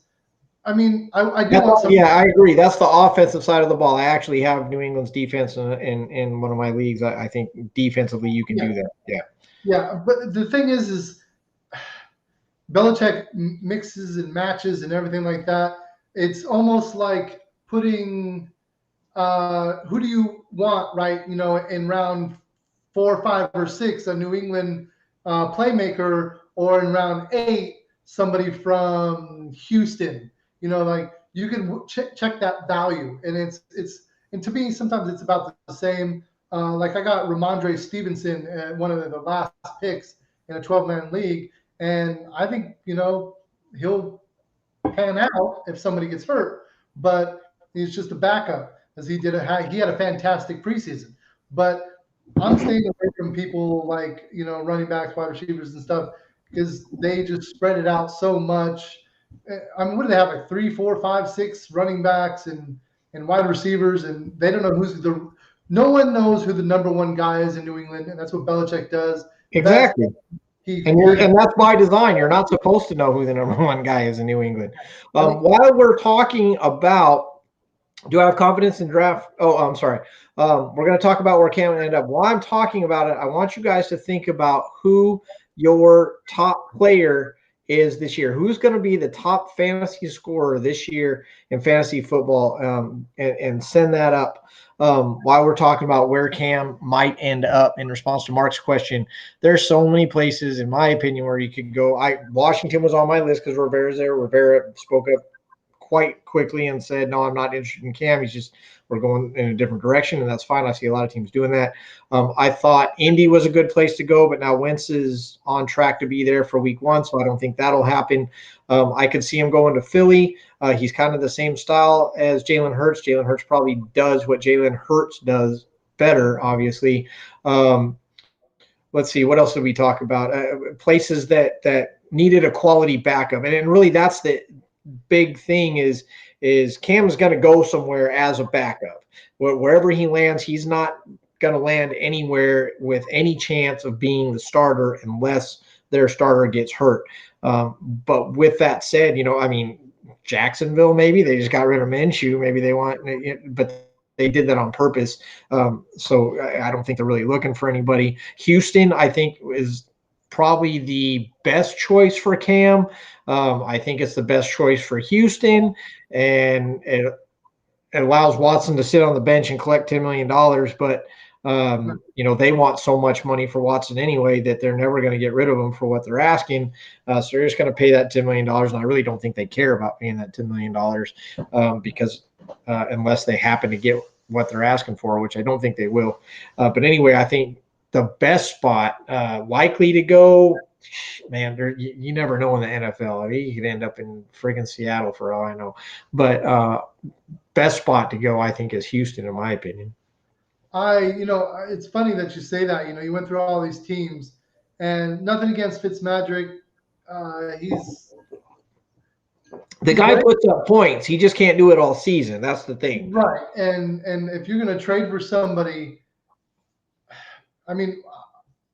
S2: I mean, I do want some.
S1: Yeah, I agree. That's the offensive side of the ball. I actually have New England's defense in one of my leagues. I think defensively you can
S2: Yeah,
S1: do that. Yeah.
S2: yeah. But the thing is Belichick mixes and matches and everything like that. It's almost like putting who do you want, right? You know, in round 4, 5, or 6, a New England playmaker, or in round 8, somebody from Houston. You know, like you can check that value, and and to me sometimes it's about the same. Like I got Ramondre Stevenson at one of the last picks in a 12-man league, and I think he'll pan out if somebody gets hurt, but he's just a backup as he had a fantastic preseason. But I'm staying away from people like running backs, wide receivers, and stuff because they just spread it out so much. I mean, what do they have, like 3, 4, 5, 6 running backs and wide receivers, and they don't know no one knows who the number one guy is in New England, and that's what Belichick does. Best
S1: Exactly.
S2: he
S1: And that's by design. You're not supposed to know who the number one guy is in New England. While we're talking about, do I have confidence in draft? Oh, I'm sorry. We're going to talk about where Cam ended up. While I'm talking about it, I want you guys to think about who your top player is this year. Who's going to be the top fantasy scorer this year in fantasy football? And send that up. While we're talking about where Cam might end up in response to Mark's question, there's so many places, in my opinion, where you could go. Washington was on my list because Rivera's there. Rivera spoke up quite quickly and said, no, I'm not interested in Cam. We're going in a different direction, and that's fine. I see a lot of teams doing that. I thought Indy was a good place to go, but now Wentz is on track to be there for week 1, so I don't think that'll happen. I could see him going to Philly. He's kind of the same style as Jalen Hurts. Jalen Hurts probably does what Jalen Hurts does better, obviously. Let's see, what else did we talk about? Places that needed a quality backup, and really that's the big thing is Cam's going to go somewhere as a backup. Wherever he lands, he's not going to land anywhere with any chance of being the starter unless their starter gets hurt. But with that said, I mean, Jacksonville, maybe they just got rid of Minshew. Maybe they want, but they did that on purpose. So I don't think they're really looking for anybody. Houston, I think, is probably the best choice for Cam. I think it's the best choice for Houston, and it allows Watson to sit on the bench and collect $10 million. But, they want so much money for Watson anyway that they're never going to get rid of him for what they're asking. So they're just going to pay that $10 million. And I really don't think they care about paying that $10 million because unless they happen to get what they're asking for, which I don't think they will. But anyway, I think the best spot likely to go, man, you never know in the NFL. I mean, you could end up in friggin' Seattle for all I know. But best spot to go, I think, is Houston, in my opinion.
S2: It's funny that you say that. You went through all these teams, and nothing against Fitzmagic. He's
S1: the guy great. Puts up points. He just can't do it all season. That's the thing.
S2: Right. And if you're going to trade for somebody, I mean,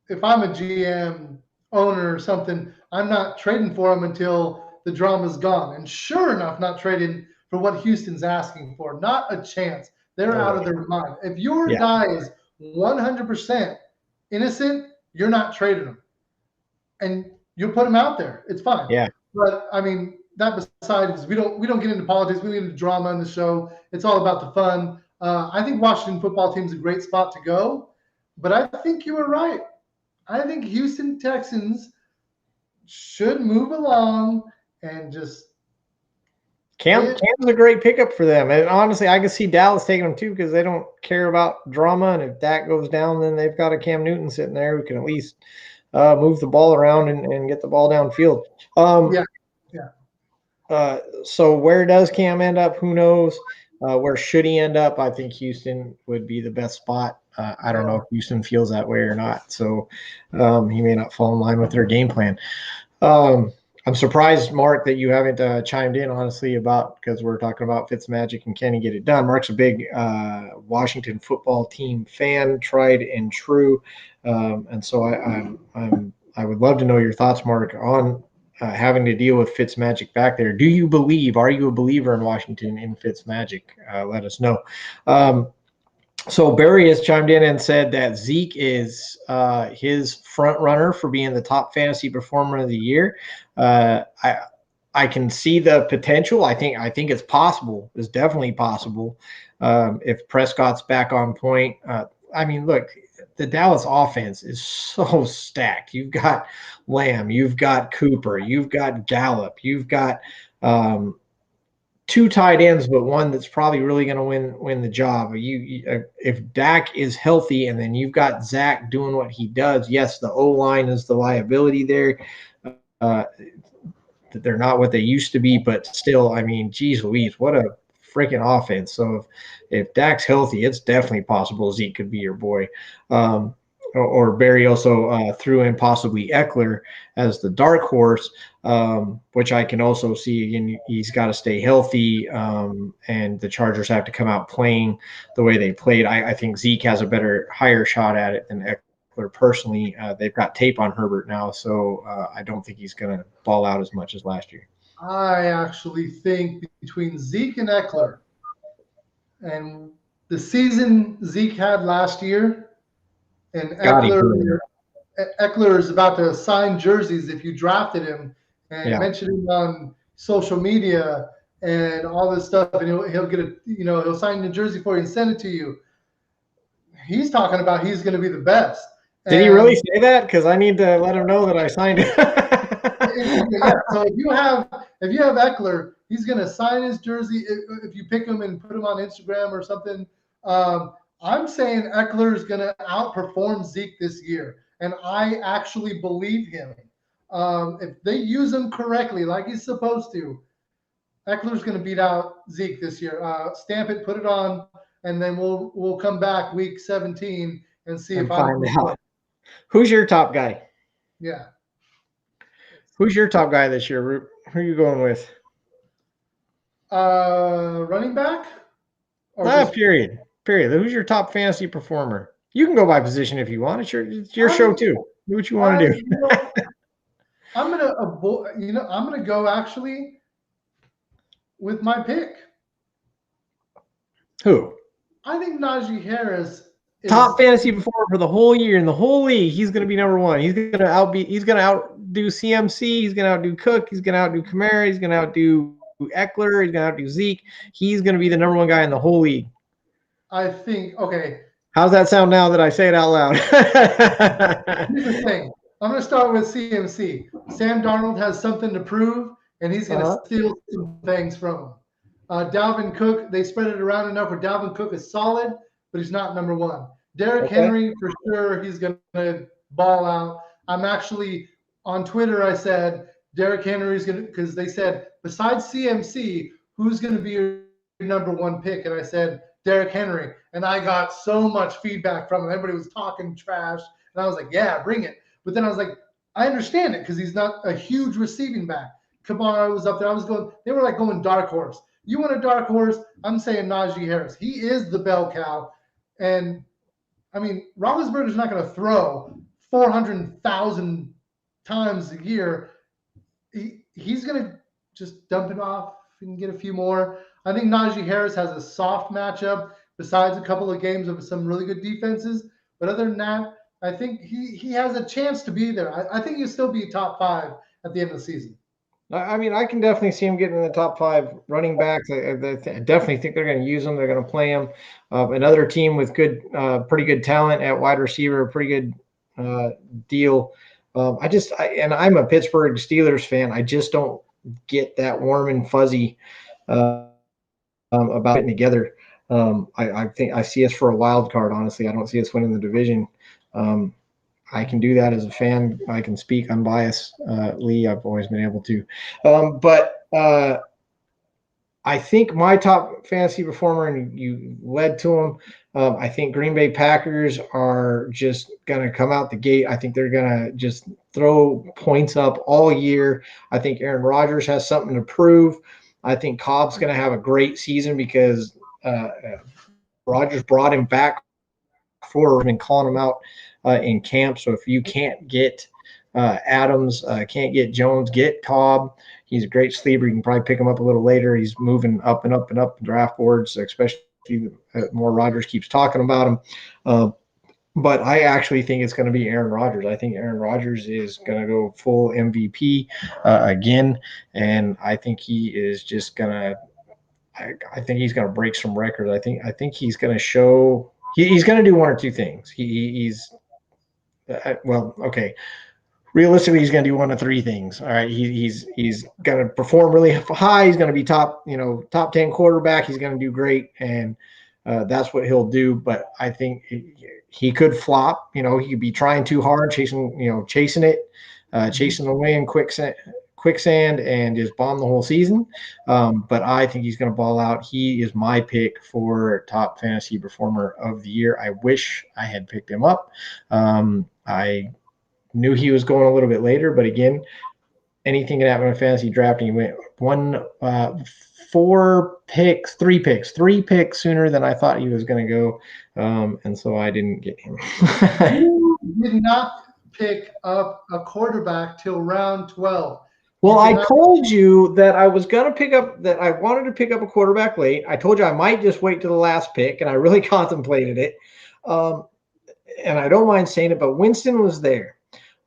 S2: if I'm a GM, owner, or something, I'm not trading for him until the drama's gone. And sure enough, not trading for what Houston's asking for. Not a chance. They're out of their mind. If your guy is 100% innocent, you're not trading him. And you'll put him out there. It's fine.
S1: Yeah.
S2: But I mean, that besides, we don't get into politics. We get into drama in the show. It's all about the fun. I think Washington football team is a great spot to go. But I think you were right. I think Houston Texans should move along and just.
S1: Cam's a great pickup for them. And honestly, I can see Dallas taking them too because they don't care about drama. And if that goes down, then they've got a Cam Newton sitting there who can at least move the ball around and get the ball downfield. So where does Cam end up? Who knows? Where should he end up? I think Houston would be the best spot. I don't know if Houston feels that way or not. So he may not fall in line with their game plan. I'm surprised, Mark, that you haven't chimed in, honestly, because we're talking about Fitzmagic and can he get it done. Mark's a big Washington football team fan, tried and true. And so I would love to know your thoughts, Mark, on having to deal with Fitzmagic back there. Are you a believer in Washington in Fitzmagic? Let us know. So Barry has chimed in and said that Zeke is his front runner for being the top fantasy performer of the year. I can see the potential. I think it's possible. It's definitely possible if Prescott's back on point. I mean, look, the Dallas offense is so stacked. You've got Lamb, you've got Cooper, you've got Gallup, you've got two tight ends, but one that's probably really going to win the job. If Dak is healthy, and then you've got Zach doing what he does. Yes, the O-line is the liability there. They're not what they used to be, but still, I mean, geez Louise, what a freaking offense. So if Dak's healthy, it's definitely possible Zeke could be your boy. Or Barry also threw in possibly Eckler as the dark horse, which I can also see. Again, he's got to stay healthy, and the Chargers have to come out playing the way they played. I think Zeke has a higher shot at it than Eckler. Personally, they've got tape on Herbert now, so I don't think he's going to ball out as much as last year.
S2: I actually think between Zeke and Eckler, and the season Zeke had last year, and Eckler is about to sign jerseys if you drafted him and mentioned him on social media and all this stuff, and he'll get he'll sign the jersey for you and send it to you. He's talking about he's going to be the best.
S1: Did he really say that? Because I need to let him know that I signed it.
S2: Yeah, so if you have Eckler, he's going to sign his jersey if you pick him and put him on Instagram or something. I'm saying Eckler is going to outperform Zeke this year, and I actually believe him. If they use him correctly, like he's supposed to, Eckler's going to beat out Zeke this year. Stamp it, put it on, and then we'll come back week 17 and see if I'm
S1: out. Who's your top guy?
S2: Yeah.
S1: Who's your top guy this year? Who are you going with?
S2: Running back?
S1: Period. Who's your top fantasy performer? You can go by position if you want. It's your show too. Do what you want to do.
S2: I'm gonna go actually with my pick.
S1: Who?
S2: I think Najee Harris is
S1: top fantasy performer for the whole year in the whole league. He's going to be number one. He's going to outdo CMC. He's going to outdo Cook. He's going to outdo Kamara. He's going to outdo Eckler. He's going to outdo Zeke. He's going to be the number one guy in the whole league.
S2: I think. Okay.
S1: How's that sound now that I say it out loud?
S2: Here's the thing. I'm going to start with CMC. Sam Darnold has something to prove, and he's going to steal some things from him. Dalvin Cook, they spread it around enough where Dalvin Cook is solid, but he's not number one. Derrick Henry, for sure, he's going to ball out. I'm actually, on Twitter, I said Derrick Henry is going to, because they said, besides CMC, who's going to be your number one pick? And I said, Derrick Henry. And I got so much feedback from him. Everybody was talking trash. And I was like, yeah, bring it. But then I was like, I understand it because he's not a huge receiving back. Kamara was up there. They were like going dark horse. You want a dark horse? I'm saying Najee Harris. He is the bell cow. And, I mean, Roethlisberger's not going to throw 400,000 times a year. He's going to just dump it off and get a few more. I think Najee Harris has a soft matchup besides a couple of games of some really good defenses. But other than that, I think he has a chance to be there. I think he'll still be top 5 at the end of the season.
S1: I mean, I can definitely see him getting in the top 5 running backs. I definitely think they're going to use him. They're going to play him. Another team with pretty good talent at wide receiver, a pretty good deal. I'm a Pittsburgh Steelers fan. I just don't get that warm and fuzzy about it together. I think I see us for a wild card. Honestly, I don't see us winning the division. I can do that as a fan. I can speak unbiasedly. I've always been able to. But I think my top fantasy performer, and you led to him, I think Green Bay Packers are just going to come out the gate. I think they're going to just throw points up all year. I think Aaron Rodgers has something to prove. I think Cobb's going to have a great season because Rodgers brought him back forward and calling him out in camp. So if you can't get Adams. Can't get Jones. Get Cobb. He's a great sleeper. You can probably pick him up a little later. He's moving up and up and up draft boards, especially more Rodgers keeps talking about him. But I actually think it's going to be Aaron Rodgers. I think Aaron Rodgers is going to go full MVP again, and I think he is just going to. I think he's going to break some records. I think he's going to show. He's going to do one or two things. He's well, okay. Realistically, he's going to do one of three things. All right, he's going to perform really high. He's going to be top 10 quarterback. He's going to do great, and that's what he'll do. But I think he could flop. He could be trying too hard, chasing it, chasing away in quicksand, and just bomb the whole season. But I think he's going to ball out. He is my pick for top fantasy performer of the year. I wish I had picked him up. I knew he was going a little bit later, but again, anything can happen in fantasy drafting. He went three picks sooner than I thought he was going to go, and so I didn't get him.
S2: You did not pick up a quarterback till round 12.
S1: Well, I told you that I was going to pick up that I wanted to pick up a quarterback late. I told you I might just wait to the last pick, and I really contemplated it. And I don't mind saying it, but Winston was there.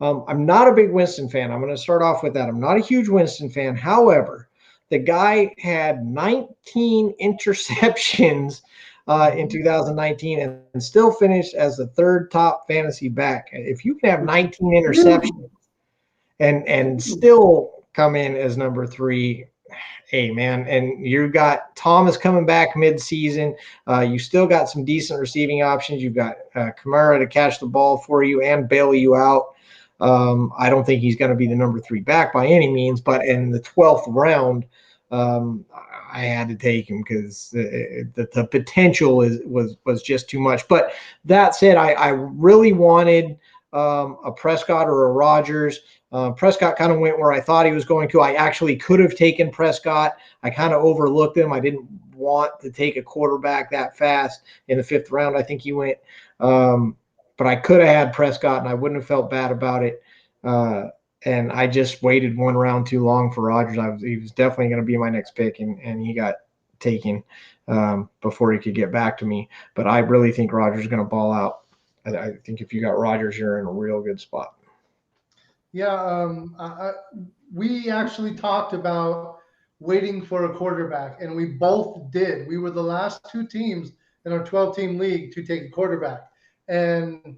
S1: I'm not a big Winston fan. I'm going to start off with that. I'm not a huge Winston fan. However, the guy had 19 interceptions in 2019 and still finished as the third top fantasy back. If you can have 19 interceptions and still come in as number 3, hey, man, and you've got Thomas coming back mid-season. You still got some decent receiving options. You've got Kamara to catch the ball for you and bail you out. I don't think he's going to be the number 3 back by any means, but in the 12th round, I had to take him because the potential was just too much. But that said, I really wanted a Prescott or a Rodgers. Prescott kind of went where I thought he was going to. I actually could have taken Prescott. I kind of overlooked him. I didn't want to take a quarterback that fast in the 5th round. I think he went. But I could have had Prescott, and I wouldn't have felt bad about it. And I just waited one round too long for Rodgers. He was definitely going to be my next pick, and he got taken before he could get back to me. But I really think Rodgers is going to ball out. I think if you got Rodgers, you're in a real good spot.
S2: Yeah, we actually talked about waiting for a quarterback, and we both did. We were the last 2 teams in our 12-team league to take a quarterback. And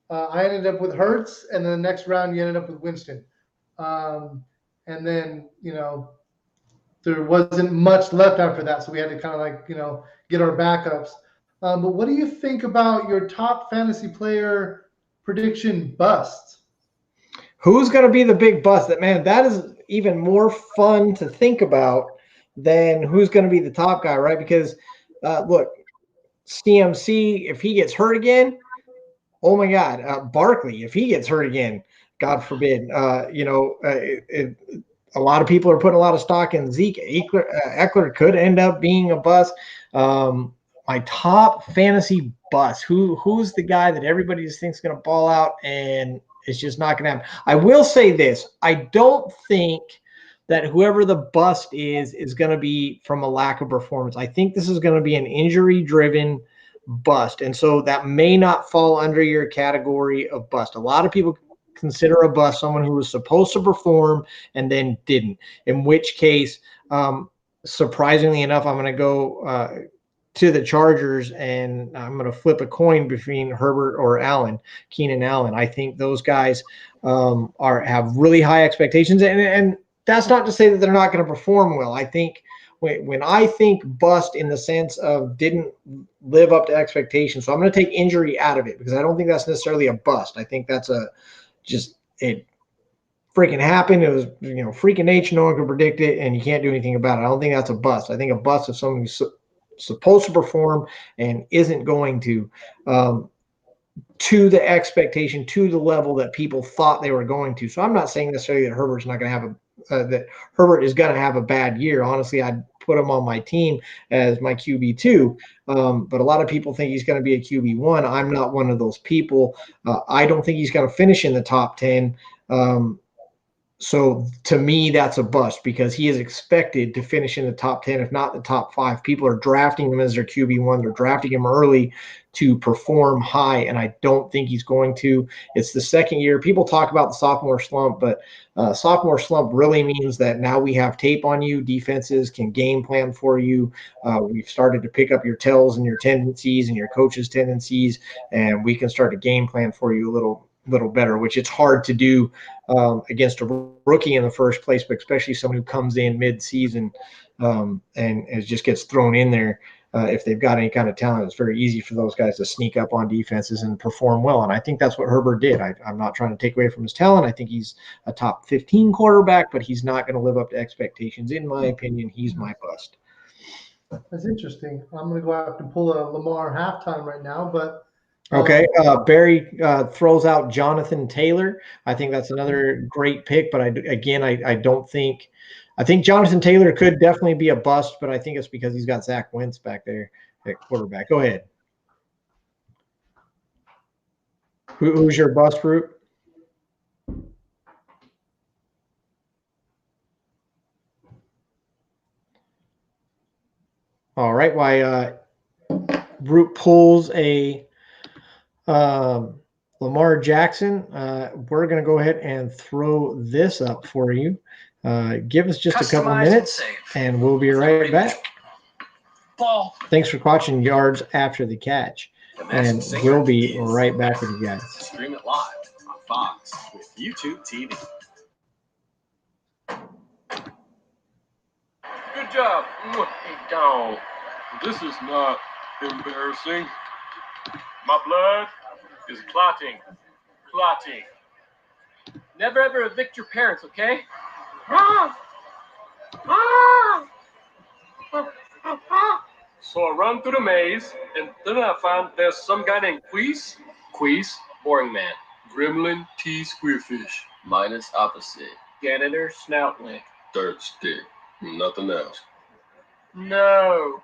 S2: I ended up with Hurts, and then the next round you ended up with Winston. And then, there wasn't much left after that, so we had to kind of get our backups. But what do you think about your top fantasy player prediction bust?
S1: Who's going to be the big bust? That is even more fun to think about than who's going to be the top guy, right? Because, look, CMC, if he gets hurt again, oh my God, Barkley, if he gets hurt again, God forbid, a lot of people are putting a lot of stock in Zeke. Eckler could end up being a bust. My top fantasy bust, who's the guy that everybody just thinks is going to ball out and it's just not going to happen? I will say this. I don't think that whoever the bust is going to be from a lack of performance. I think this is going to be an injury-driven bust. And so that may not fall under your category of bust. A lot of people consider a bust someone who was supposed to perform and then didn't, in which case, surprisingly enough, I'm going to go to the Chargers and I'm going to flip a coin between Herbert or Keenan Allen. I think those guys have really high expectations, and that's not to say that they're not going to perform well. I think when I think bust in the sense of didn't live up to expectations, so I'm going to take injury out of it because I don't think that's necessarily a bust. I think that's it freaking happened. It was, freaking nature. No one could predict it, and you can't do anything about it. I don't think that's a bust. I think a bust is someone who's supposed to perform and isn't going to the expectation, to the level that people thought they were going to. So I'm not saying necessarily that Herbert's not going to have that Herbert is going to have a bad year. Honestly, I'd put him on my team as my QB2. But a lot of people think he's going to be a QB1. I'm not one of those people. I don't think he's going to finish in the top 10. So to me, that's a bust because he is expected to finish in the top 10, if not the top 5. People are drafting him as their QB1. They're drafting him early to perform high, and I don't think he's going to. It's the second year. People talk about the sophomore slump, but sophomore slump really means that now we have tape on you. Defenses can game plan for you. We've started to pick up your tells and your tendencies and your coach's tendencies, and we can start to game plan for you a little better, which it's hard to do against a rookie in the first place, but especially someone who comes in mid-season and just gets thrown in there. If they've got any kind of talent, it's very easy for those guys to sneak up on defenses and perform well. And I think that's what Herbert did. I'm not trying to take away from his talent. I think he's a top 15 quarterback, but he's not going to live up to expectations. In my opinion, he's my bust.
S2: That's interesting. I'm going to go out and pull a Lamar halftime right now, but
S1: okay. Barry throws out Jonathan Taylor. I think that's another great pick, but I don't think. I think Jonathan Taylor could definitely be a bust, but I think it's because he's got Zach Wentz back there at quarterback. Go ahead. Who's your bust, Root? All right. Why Root pulls a Lamar Jackson. We're going to go ahead and throw this up for you. Give us just a couple minutes, and we'll be right back.
S3: Ball.
S1: Thanks for watching Yards After the Catch, and we'll be right back with you guys.
S3: Stream it live on Fox with YouTube TV.
S4: Good job. Hey, dog. This is not embarrassing. My blood is clotting. Clotting. Never ever evict your parents, okay? So I run through the maze, and then I find there's some guy named Queese. Queese, boring man. Gremlin T. Squeerfish.
S3: Minus opposite.
S4: Janitor Snoutlick.
S3: Dirt stick. Nothing else.
S4: No.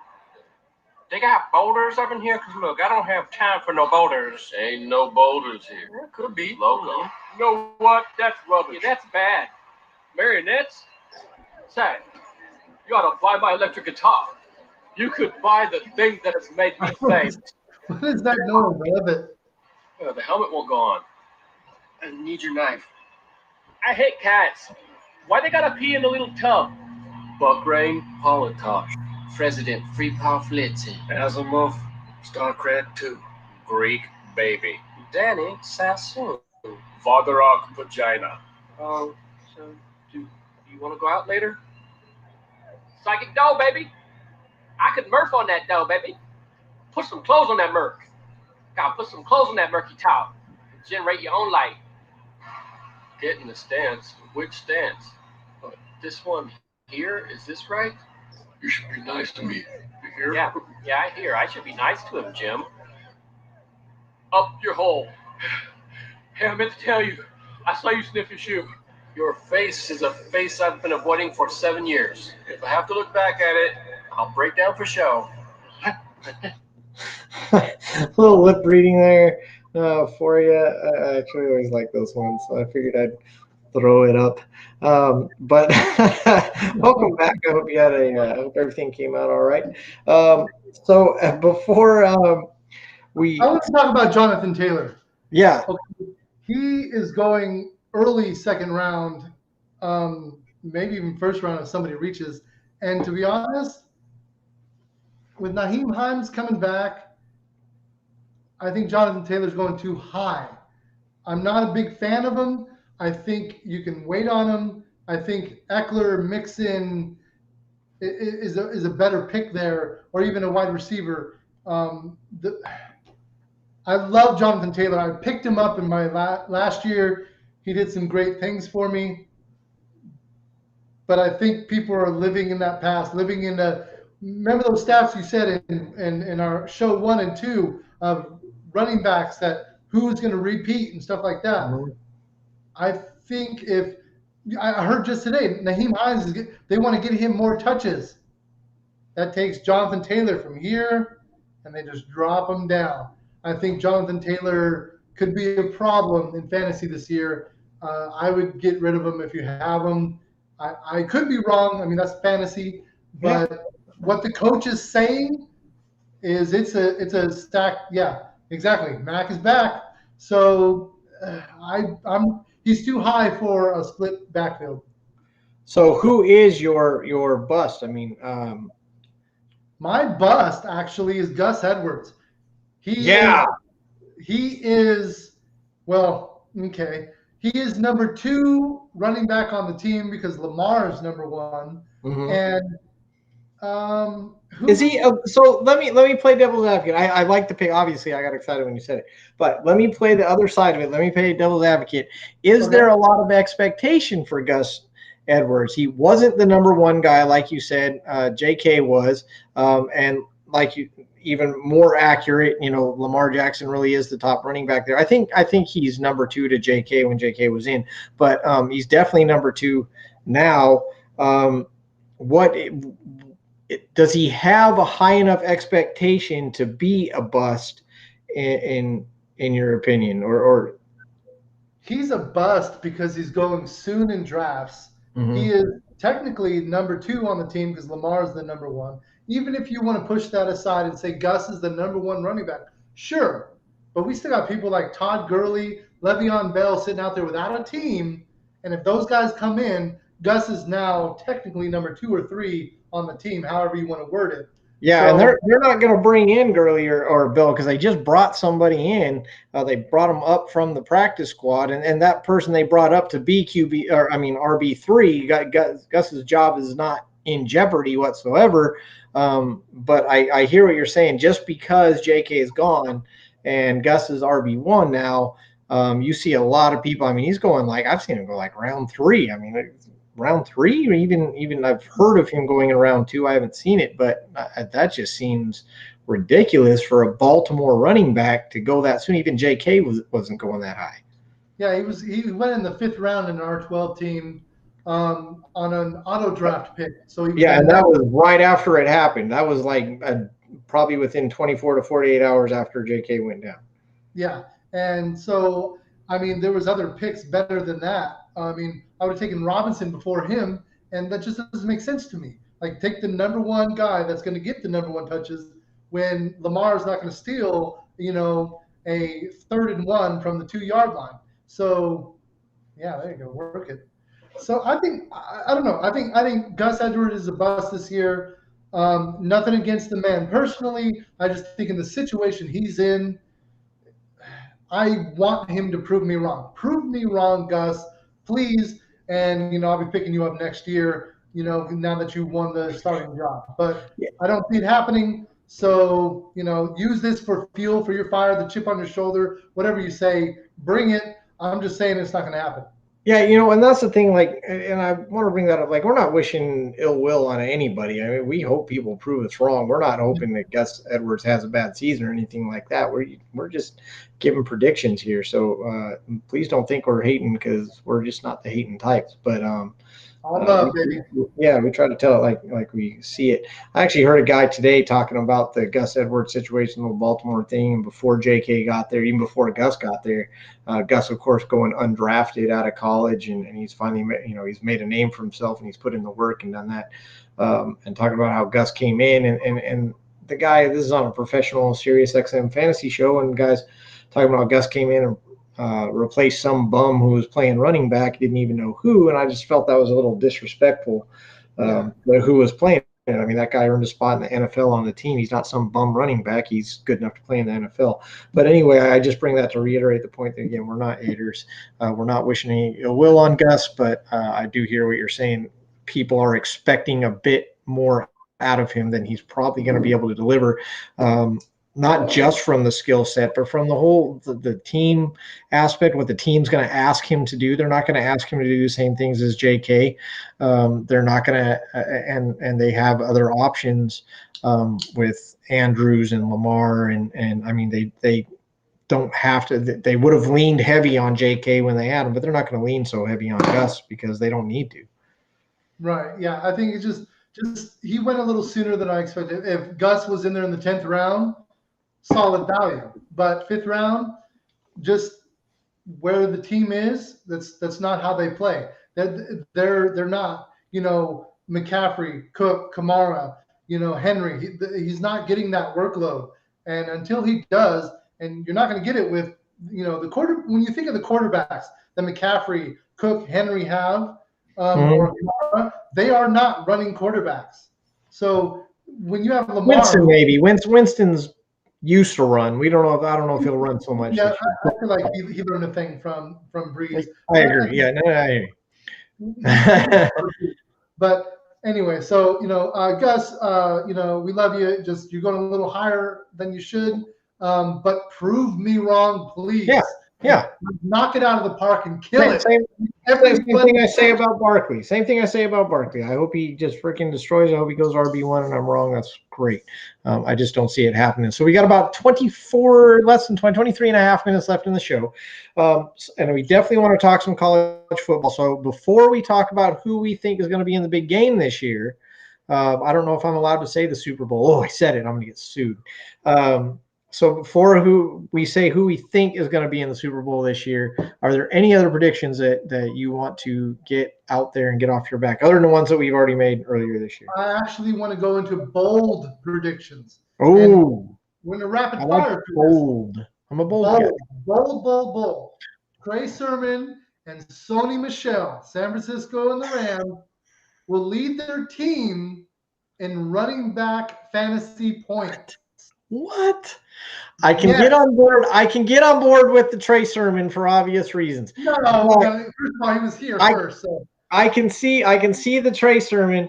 S4: They got boulders up in here? Because, look, I don't have time for no boulders.
S3: Ain't no boulders here.
S4: Well, could be.
S3: Loco.
S4: You know what? That's rubbish. Yeah, that's bad. Marionettes? Say, you ought to buy my electric guitar. You could buy the thing that has made me famous.
S2: what is that noise? I love it.
S4: The helmet won't go on. I need your knife. I hate cats. Why they gotta pee in the little tub? Buckrain Politosh.
S3: President Free Pamphletin.
S4: Asimov, StarCraft 2. Greek Baby.
S3: Danny Sassoon.
S4: Vodarock Vagina. So do you want to go out later? Psychic dough, baby. I could Murph on that dough, baby. Put some clothes on that Merc. Gotta put some clothes on that murky top. Generate your own light. Get in the stance. Which stance? This one here? Is this right?
S3: You should be nice to me. You hear?
S4: Yeah, I hear. I should be nice to him, Jim. Up your hole. Hey, I meant to tell you. I saw you sniff your shoe. Your face is a face I've been avoiding for 7 years. If I have to look back at it, I'll break down for show.
S1: A little lip reading there for you. I actually always like those ones, so I figured I'd throw it up. But welcome back. I hope you had I hope everything came out all right. So before
S2: I want to talk about Jonathan Taylor.
S1: Yeah.
S2: Okay. He is going early second round, maybe even first round if somebody reaches. And to be honest, with Nyheim Hines coming back, I think Jonathan Taylor's going too high. I'm not a big fan of him. I think you can wait on him. I think Eckler, Mixon is a better pick there, or even a wide receiver. I love Jonathan Taylor. I picked him up in my last year. He did some great things for me. But I think people are living in that past, living in remember those stats you said in our show 1 and 2 of running backs that who's going to repeat and stuff like that. Mm-hmm. I think I heard just today, Nyheim Hines they want to get him more touches. That takes Jonathan Taylor from here, and they just drop him down. I think Jonathan Taylor could be a problem in fantasy this year. I would get rid of him if you have him. I could be wrong. I mean, that's fantasy,
S1: Yeah.
S2: but what the coach is saying is it's a stack. Yeah, exactly. Mac is back, so I'm he's too high for a split backfield.
S1: So who is your bust? I mean,
S2: My bust actually is Gus Edwards. He is
S1: yeah.
S2: he is well, okay. He is number 2 running back on the team because Lamar is number 1.
S1: Mhm.
S2: And
S1: Is he?
S2: who
S1: So let me play devil's advocate. I like to pay. Obviously, I got excited when you said it, but let me play the other side of it. Let me play devil's advocate. Is
S2: okay.
S1: there a lot of expectation for Gus Edwards? He wasn't the number one guy, like you said. J.K. was, and like you, even more accurate. Lamar Jackson really is the top running back there. I think he's number 2 to J.K. when J.K. was in, but he's definitely number 2 now. What does he have a high enough expectation to be a bust in your opinion, or
S2: He's a bust because he's going soon in drafts. He
S1: Mhm.
S2: is technically number 2 on the team because Lamar's the number 1. Even if you want to push that aside and say Gus is the number 1 running back, sure. But we still got people like Todd Gurley, Le'Veon Bell sitting out there without a team. And if those guys come in, Gus is now technically number 2 or 3 on the team, however you want to word it.
S1: Yeah, and
S2: So
S1: they're not going to bring in Gurley or Bill because they just brought somebody in. They brought him up from the practice squad, and that person they brought up to be QB, or I mean RB3. Gus's job is not in jeopardy whatsoever. But I hear what you're saying. Just because J.K. is gone and Gus is RB1 now, you see a lot of people. I mean, he's going like I've seen him go like round 3. I mean, round 3, or even I've heard of him going in round 2. I haven't seen it, but that just seems ridiculous for a Baltimore running back to go that soon. Even J.K. wasn't going that high.
S2: yeah, he went in the 5th round in our 12 team on an auto draft pick. So he was the
S1: Yeah, and that
S2: number
S1: was right after it happened. That was like probably within 24 to 48 hours after J.K. went down.
S2: Yeah, and so I mean, there was other picks better than that. I mean, I would have taken Robinson before him, and that just doesn't make sense to me. Like, take the number 1 guy that's going to get the number 1 touches when Lamar is not going to steal, a 3rd and 1 from the 2-yard line. So, yeah, there you go, work it. So I don't know. I think Gus Edwards is a bust this year. Nothing against the man personally. I just think in the situation he's in, I want him to prove me wrong. Prove me wrong, Gus, please. And I'll be picking you up next year. Now that you won the starting job, but I don't see it happening. So use this for fuel for your fire, the chip on your shoulder, whatever you say. Bring it. I'm just saying it's not going to happen.
S1: Yeah, and that's the thing, like, and I want to bring that up. Like, we're not wishing ill will on anybody. I mean, we hope people prove us wrong. We're not hoping that Gus Edwards has a bad season or anything like that. We're just giving predictions here. So please don't think we're hating because we're just not the hating types. But
S2: All love, baby.
S1: we try to tell it like we see it. I actually heard a guy today talking about the Gus Edwards situation, the Baltimore thing, and before J.K. got there, even before Gus got there. Gus, of course, going undrafted out of college, and he's finally, he's made a name for himself, and he's put in the work and done that. And talking about how Gus came in, and the guy, this is on a professional Sirius XM fantasy show, and guys talking about how Gus came in and replace some bum who was playing running back, didn't even know who, and I just felt that was a little disrespectful. Who was playing? I mean, that guy earned a spot in the NFL on the team. He's not some bum running back. He's good enough to play in the NFL. But anyway, I just bring that to reiterate the point that, again, we're not haters. We're not wishing any ill will on Gus, but I do hear what you're saying. People are expecting a bit more out of him than he's probably going to be able to deliver. Not just from the skill set, but from the whole the team aspect, what the team's going to ask him to do. They're not going to ask him to do the same things as J.K. They're not going to, and they have other options with Andrews and Lamar, and I mean they don't have to. They would have leaned heavy on J.K. when they had him, but they're not going to lean so heavy on Gus because they don't need to.
S2: Right. Yeah. I think it's just he went a little sooner than I expected. If Gus was in there in the 10th round, solid value. But 5th round, just where the team is, that's not how they play. They're not, McCaffrey, Cook, Kamara, Henry. He's not getting that workload, and until he does, and you're not going to get it with the quarter. When you think of the quarterbacks that McCaffrey, Cook, Henry have, or Kamara, they are not running quarterbacks. So when you have Lamar,
S1: Winston maybe Winston's used to run. We don't know. I don't know if he'll run so much.
S2: yeah, I feel like he learned a thing from Breeze.
S1: I agree. Yeah, no, I agree.
S2: But anyway, so Gus, we love you. Just you're going a little higher than you should, but prove me wrong, please.
S1: Yeah.
S2: Knock it out of the park and kill it.
S1: Same thing I say about Barkley. Same thing I say about Barkley. I hope he just freaking destroys. I hope he goes RB1, and I'm wrong. That's great. I just don't see it happening. So we got about 23 and a half minutes left in the show. And we definitely want to talk some college football. So before we talk about who we think is going to be in the big game this year, I don't know if I'm allowed to say the Super Bowl. Oh, I said it. I'm going to get sued. So before we say who we think is going to be in the Super Bowl this year, are there any other predictions that you want to get out there and get off your back, other than the ones that we've already made earlier this year?
S2: I actually want to go into bold predictions.
S1: Oh,
S2: we're in a rapid
S1: like
S2: fire.
S1: bold. I'm a bold guy.
S2: Bold. Trey Sermon and Sony Michel, San Francisco and the Rams, will lead their team in running back fantasy points.
S1: What? I can get on board. I can get on board with the Trey Sermon for obvious reasons.
S2: No, first of all, he was here first. So.
S1: I can see the Trey Sermon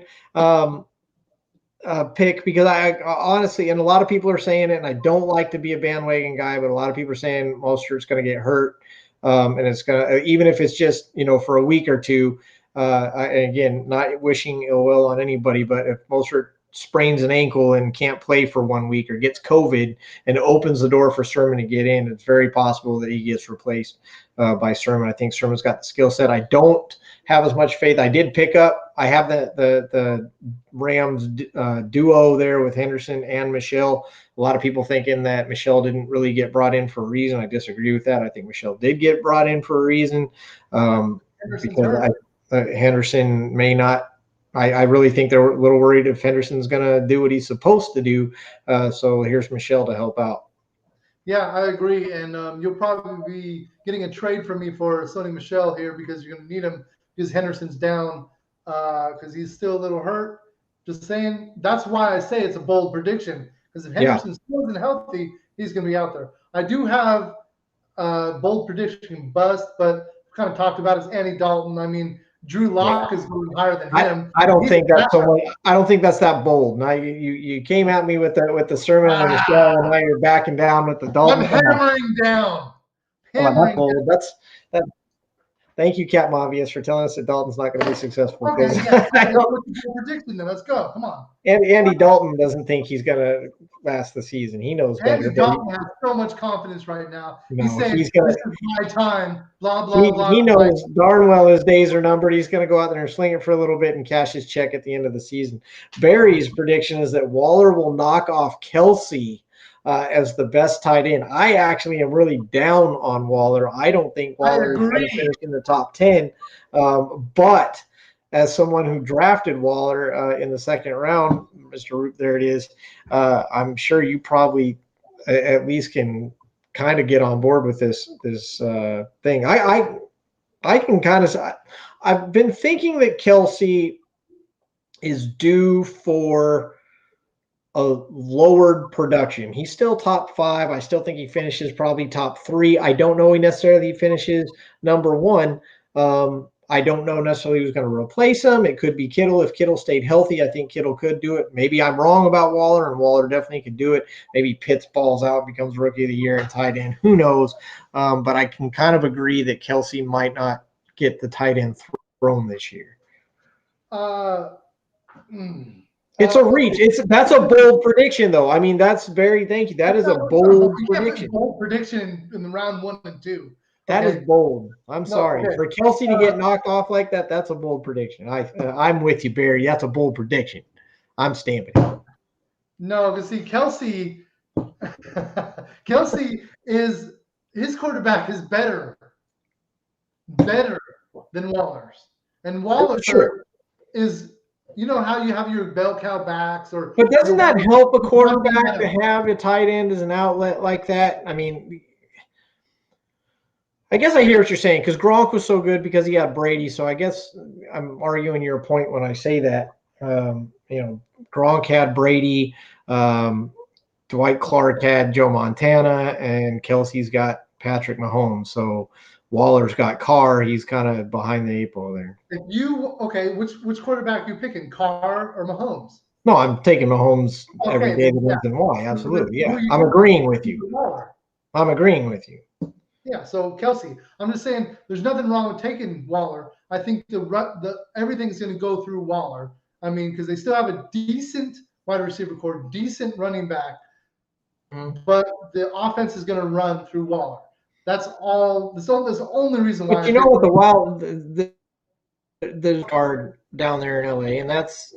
S1: pick, because I honestly, and a lot of people are saying it, and I don't like to be a bandwagon guy, but a lot of people are saying Mostert's going to get hurt, and it's going to, even if it's just for a week or two. And again, not wishing ill will on anybody, but if Mostert sprains an ankle and can't play for 1 week, or gets COVID and opens the door for Sermon to get in, it's very possible that he gets replaced by Sermon. I think Sermon's got the skill set. I don't have as much faith. I have the Rams duo there with Henderson and Michel. A lot of people thinking that Michel didn't really get brought in for a reason. I disagree with that. I think Michel did get brought in for a reason, because Henderson may not. I really think they're a little worried if Henderson's going to do what he's supposed to do. So here's Michel to help out.
S2: Yeah, I agree. And you'll probably be getting a trade from me for Sony Michel here, because you're going to need him because Henderson's down, because he's still a little hurt. Just saying. That's why I say it's a bold prediction, because if Henderson still isn't healthy, he's going to be out there. I do have bold prediction bust, but kind of talked about is Andy Dalton. I mean, Drew Lock is going higher than him.
S1: I don't think that's so much. I don't think that's that bold. Now you came at me with the Sermon and the show, and now you're backing down with the Dalton.
S2: I'm hammering down.
S1: That's bold. That's. Thank you, Captain Obvious, for telling us that Dalton's not going to be successful.
S2: Okay, prediction then. Let's go. Come on.
S1: Andy Dalton doesn't think he's going to last the season. He knows better.
S2: Andy Dalton has so much confidence right now. He's saying, this is my time, blah, blah.
S1: He knows darn well his days are numbered. He's going to go out there and sling it for a little bit and cash his check at the end of the season. Barry's prediction is that Waller will knock off Kelsey as the best tight end. I actually am really down on Waller. I don't think Waller is going to finish in the top 10. But as someone who drafted Waller in the second round, Mr. Root, there it is, I'm sure you probably at least can kind of get on board with this thing. I can kind of – I've been thinking that Kelsey is due for – a lowered production. He's still top 5. I still think he finishes probably top 3. I don't know necessarily he finishes number 1. I don't know necessarily who's going to replace him. It could be Kittle. If Kittle stayed healthy, I think Kittle could do it. Maybe I'm wrong about Waller, and Waller definitely could do it. Maybe Pitts balls out, becomes Rookie of the Year and tight end. Who knows? But I can kind of agree that Kelsey might not get the tight end thrown this year. It's a reach. That's a bold prediction, though. I mean, thank you. That is a bold prediction.
S2: Bold prediction in the round 1 and 2.
S1: That is bold. I'm sorry. For Kelsey to get knocked off like that, that's a bold prediction. I'm with you, Barry. That's a bold prediction. I'm stamping it.
S2: No, because see, Kelsey is his quarterback is better better than Waller's. And Waller
S1: Sure.
S2: is, you know how you have your bell cow backs or.
S1: But doesn't that help a quarterback
S2: better.
S1: to have a tight end as an outlet like that? I mean, I guess I hear what you're saying because Gronk was so good because he had Brady. So I guess I'm arguing your point when I say that. Gronk had Brady, Dwight Clark had Joe Montana, and Kelsey's got Patrick Mahomes. So Waller's got Carr. He's kind of behind the eight ball there.
S2: Which quarterback are you picking, Carr or Mahomes?
S1: No, I'm taking Mahomes every day
S2: yeah.
S1: and why. Absolutely. Yeah. I'm agreeing with you. I'm agreeing with you.
S2: Yeah, so Kelsey, I'm just saying there's nothing wrong with taking Waller. I think everything's going to go through Waller. I mean, because they still have a decent wide receiver core, decent running back, but the offense is going to run through Waller. That's all. That's the only reason why.
S1: But you know what the card down there in LA, and Las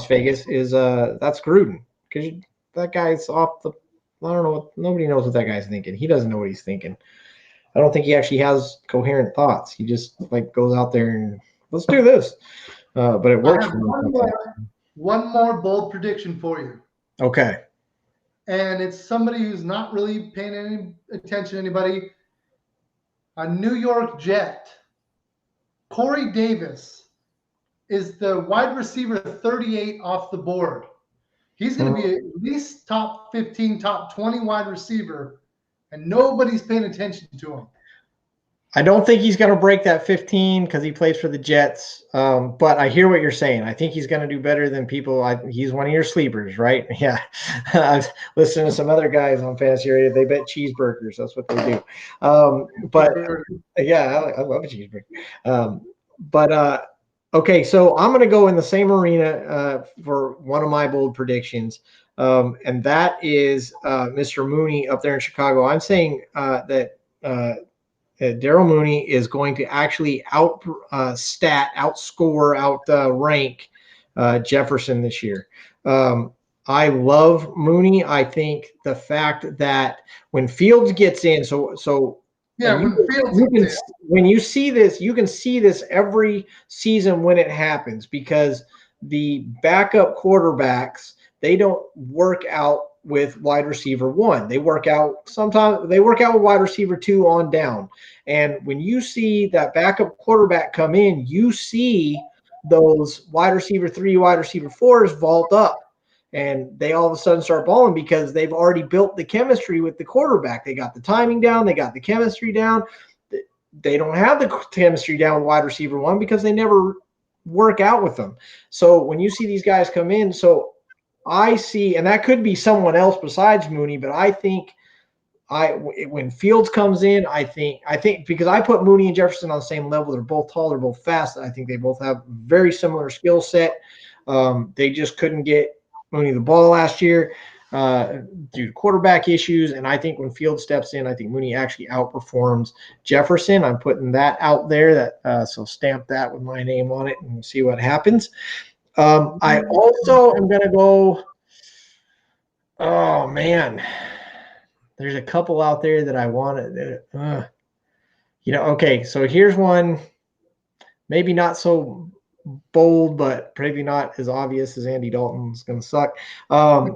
S1: Vegas is that's Gruden, because that guy's off the. I don't know. Nobody knows what that guy's thinking. He doesn't know what he's thinking. I don't think he actually has coherent thoughts. He just goes out there and let's do this. But it works.
S2: I have one more bold prediction for you.
S1: Okay.
S2: And it's somebody who's not really paying any attention to anybody. A New York Jet. Corey Davis is the wide receiver 38 off the board. He's going to be at least top 15, top 20 wide receiver, and nobody's paying attention to him.
S1: I don't think he's going to break that 15 because he plays for the Jets. But I hear what you're saying. I think he's going to do better than people. He's one of your sleepers, right? Yeah. I've listened to some other guys on Fantasy Radio. They bet cheeseburgers. That's what they do. But yeah, I love a cheeseburger. Okay, so I'm going to go in the same arena for one of my bold predictions, and that is Mr. Mooney up there in Chicago. I'm saying that Daryl Mooney is going to actually outrank Jefferson this year. I love Mooney. I think the fact that when Fields gets in, when you see this, you can see this every season when it happens because the backup quarterbacks, they don't work out with wide receiver one. They work out with wide receiver two on down. And when you see that backup quarterback come in, you see those wide receiver three, wide receiver fours vault up. And they all of a sudden start balling because they've already built the chemistry with the quarterback. They got the timing down. They got the chemistry down. They don't have the chemistry down with wide receiver one because they never work out with them. So when you see these guys come in, I see, and that could be someone else besides Mooney, but I think when Fields comes in, I think because I put Mooney and Jefferson on the same level. They're both tall. They're both fast. I think they both have very similar skill set. They just couldn't get Mooney the ball last year due to quarterback issues. And I think when Fields steps in, I think Mooney actually outperforms Jefferson. I'm putting that out there. So stamp that with my name on it and see what happens. I also am going to go. Oh man, there's a couple out there that I wanted. Okay. So here's one, maybe not so bold, but maybe not as obvious as Andy Dalton's going to suck. Yeah.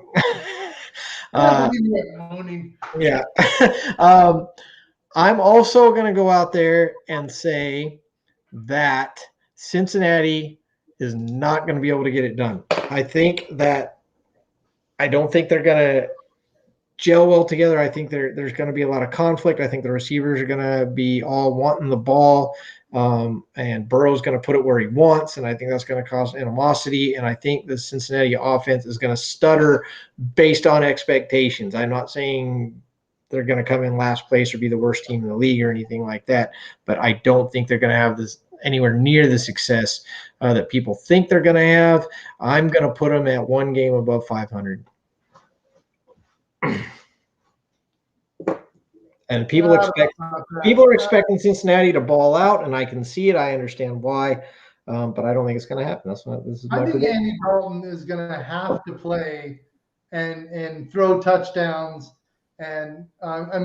S1: I'm also going to go out there and say that Cincinnati is not going to be able to get it done. I don't think they're going to gel well together. I think there's going to be a lot of conflict. I think the receivers are going to be all wanting the ball, and Burrow's going to put it where he wants, and I think that's going to cause animosity. And I think the Cincinnati offense is going to stutter based on expectations. I'm not saying they're going to come in last place or be the worst team in the league or anything like that, but I don't think they're going to have this anywhere near the success that people think they're going to have. I'm going to put them at one game above 500. And people are expecting Cincinnati to ball out, and I can see it. I understand why, but I don't think it's going to happen.
S2: I think Andy Dalton is going to have to play and throw touchdowns, and I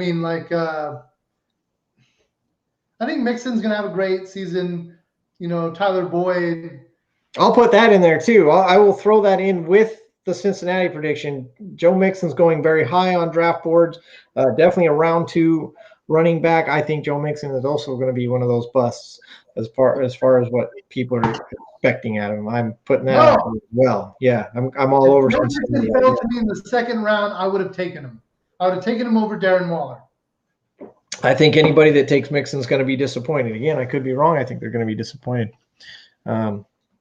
S2: I think Mixon's going to have a great season. You know, Tyler Boyd.
S1: I'll put that in there too. I will throw that in with the Cincinnati prediction. Joe Mixon's going very high on draft boards. Definitely a round 2 running back. I think Joe Mixon is also going to be one of those busts as far as what people are expecting out of him. I'm putting that out as well. Yeah, I'm all over
S2: If Joe
S1: Cincinnati.
S2: Mixon fell to me in the second round, I would have taken him. I would have taken him over Darren Waller.
S1: I think anybody that takes Mixon's going to be disappointed. Again, I could be wrong. I think they're going to be disappointed.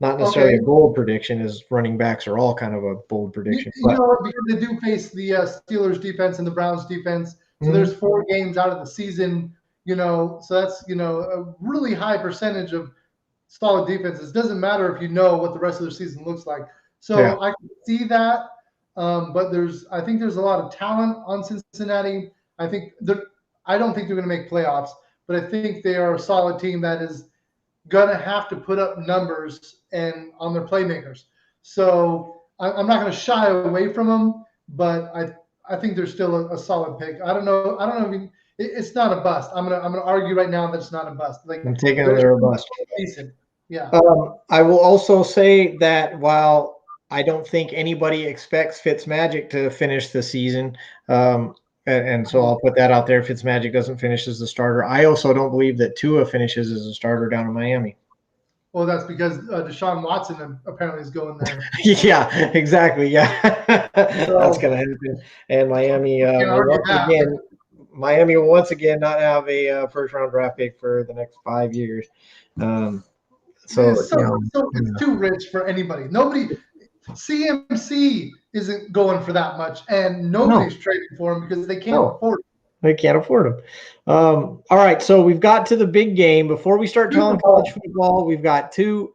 S1: Not necessarily a bold prediction, as running backs are all kind of a bold prediction.
S2: You know what? Because they do face the Steelers defense and the Browns defense. So there's 4 games out of the season, you know, so that's, you know, a really high percentage of solid defenses. It doesn't matter if you know what the rest of the season looks like. So I can see that. But I think there's a lot of talent on Cincinnati. I don't think they're going to make playoffs, but I think they are a solid team that is going to have to put up numbers and on their playmakers. So I'm not going to shy away from them, but I think they're still a solid pick. I don't know. It's not a bust. I'm gonna argue right now that it's not a bust. Like,
S1: I'm taking them they're a bust.
S2: Decent. Yeah.
S1: I will also say that while I don't think anybody expects Fitzmagic to finish the season, and so I'll put that out there. Fitzmagic doesn't finish as the starter. I also don't believe that Tua finishes as a starter down in Miami.
S2: Well, that's because Deshaun Watson apparently is going there.
S1: Yeah, exactly. Yeah, that's going to happen. And Miami, Miami will once again not have a first-round draft pick for the next 5 years.
S2: It's too rich for anybody. CMC isn't going for that much, and nobody's trading for him because they can't afford it.
S1: They can't afford them. All right, so we've got to the big game. Before we start talking college football, we've got 2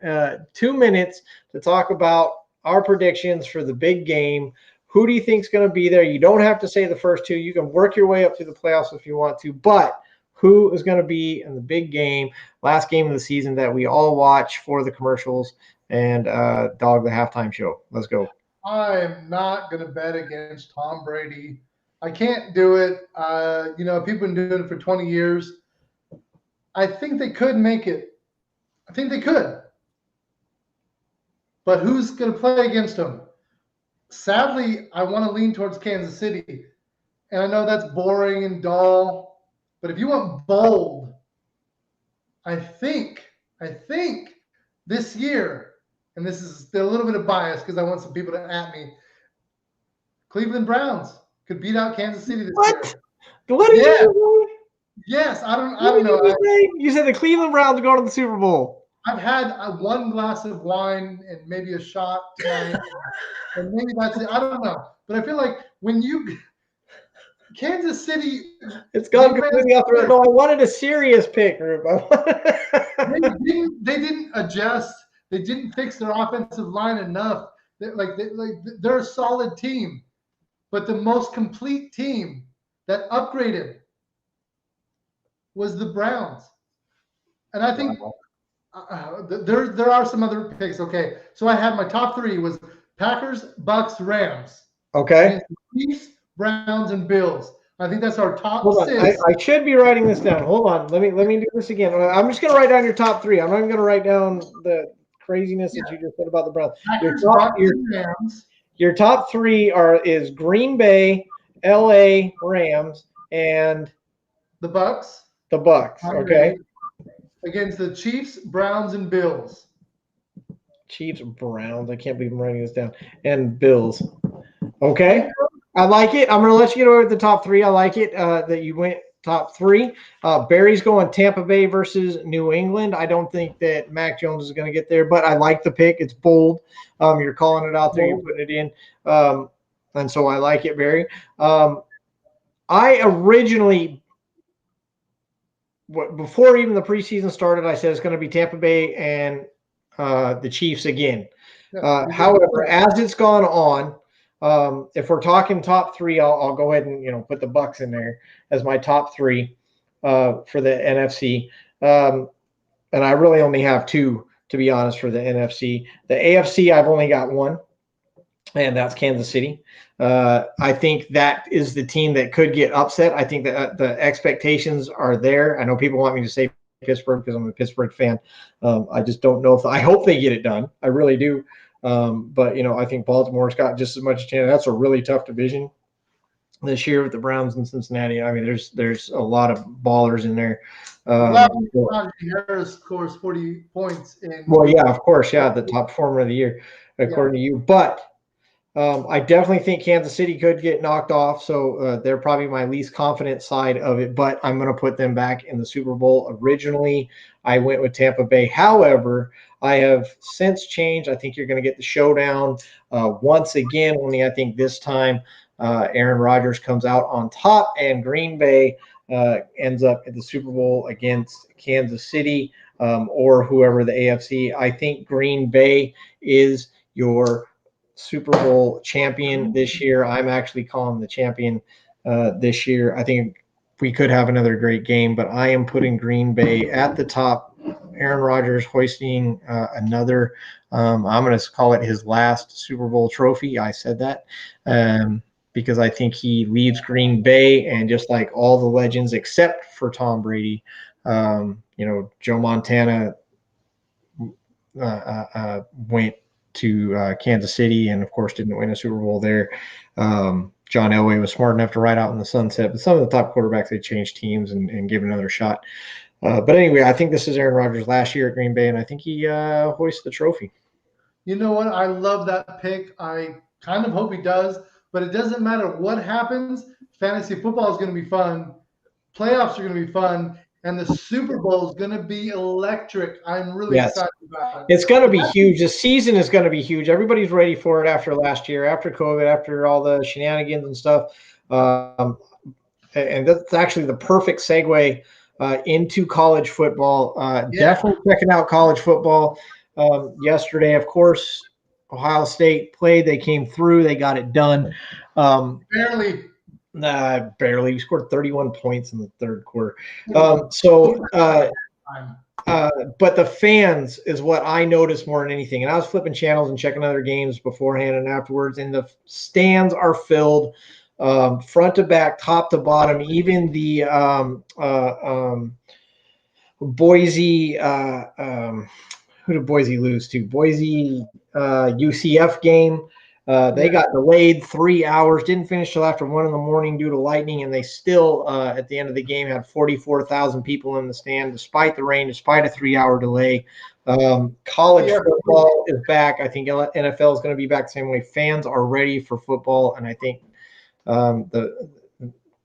S1: minutes to talk about our predictions for the big game. Who do you think is going to be there? You don't have to say the first 2. You can work your way up to the playoffs if you want to, but who is going to be in the big game, last game of the season that we all watch for the commercials and Dog the halftime show? Let's go.
S2: I am not going to bet against Tom Brady. I can't do it. People have been doing it for 20 years. I think they could make it. I think they could. But who's going to play against them? Sadly, I want to lean towards Kansas City. And I know that's boring and dull. But if you want bold, I think this year, and this is a little bit of bias because I want some people to at me, Cleveland Browns could beat out Kansas City this year.
S1: What did you do?
S2: Yes, I don't know.
S1: You said the Cleveland Browns are going to the Super Bowl.
S2: I've had 1 glass of wine and maybe a shot tonight, and maybe that's it. I don't know, but I feel like when Kansas City,
S1: it's gone completely off the road. No, I wanted a serious pick, Rube.
S2: They didn't adjust. They didn't fix their offensive line enough. They're a solid team. But the most complete team that upgraded was the Browns. And I think there are some other picks. Okay, so I had my top 3 was Packers, Bucks, Rams.
S1: Okay.
S2: Chiefs, Browns, and Bills. I think that's our top 6.
S1: I should be writing this down. Hold on. Let me do this again. I'm just going to write down your top 3. I'm not even going to write down the craziness that you just said about the Browns.
S2: Packers, Bucks, and Rams.
S1: Your top 3 is Green Bay, LA Rams, and
S2: the Bucks.
S1: The Bucks, okay.
S2: Against the Chiefs, Browns, and Bills.
S1: Chiefs, Browns. I can't believe I'm writing this down. And Bills. Okay. I like it. I'm going to let you get over the top 3. I like it that you went top 3. Barry's going Tampa Bay versus New England. I don't think that Mac Jones is going to get there, but I like the pick. It's bold. You're calling it out there. You're putting it in. And so I like it, Barry. I originally, before even the preseason started, I said it's going to be Tampa Bay and the Chiefs again. However, as it's gone on, if we're talking top 3, I'll go ahead and put the Bucks in there as my top 3 for the NFC. And I really only have 2, to be honest, for the NFC. The AFC, I've only got 1, and that's Kansas City. I think that is the team that could get upset. I think that the expectations are there. I know people want me to say Pittsburgh because I'm a Pittsburgh fan. I just don't know if I hope they get it done. I really do. But I think Baltimore's got just as much chance. That's a really tough division this year with the Browns and Cincinnati. I mean, there's a lot of ballers in there.
S2: Najee Harris scores 40 points
S1: Well, yeah, of course, yeah, the top performer of the year, according to you. But I definitely think Kansas City could get knocked off, so they're probably my least confident side of it. But I'm going to put them back in the Super Bowl. Originally, I went with Tampa Bay. However, I have since changed. I think you're going to get the showdown once again. Only I think this time Aaron Rodgers comes out on top, and Green Bay ends up at the Super Bowl against Kansas City or whoever the AFC. I think Green Bay is your Super Bowl champion this year. I'm actually calling the champion this year. I think we could have another great game, but I am putting Green Bay at the top. Aaron Rodgers hoisting another, I'm going to call it his last Super Bowl trophy. I said that because I think he leaves Green Bay, and just like all the legends except for Tom Brady, Joe Montana went to Kansas City and, of course, didn't win a Super Bowl there. John Elway was smart enough to ride out in the sunset, but some of the top quarterbacks, they changed teams and give another shot. But anyway, I think this is Aaron Rodgers' last year at Green Bay, and I think he hoists the trophy.
S2: You know what? I love that pick. I kind of hope he does, but it doesn't matter what happens. Fantasy football is going to be fun. Playoffs are going to be fun. And the Super Bowl is going to be electric. I'm really excited about it.
S1: It's going to be huge. The season is going to be huge. Everybody's ready for it after last year, after COVID, after all the shenanigans and stuff. And that's actually the perfect segue into college football. Definitely checking out college football. Yesterday, of course, Ohio State played. They came through. They got it done.
S2: Barely.
S1: Barely. We scored 31 points in the third quarter. But the fans is what I noticed more than anything. And I was flipping channels and checking other games beforehand and afterwards, and the stands are filled front to back, top to bottom. Even the Boise, who did Boise lose to? Boise UCF game. They got delayed 3 hours, didn't finish till after 1 a.m. due to lightning, and they still, at the end of the game, had 44,000 people in the stand, despite the rain, despite a 3-hour delay. College football is back. I think NFL is going to be back the same way. Fans are ready for football, and I think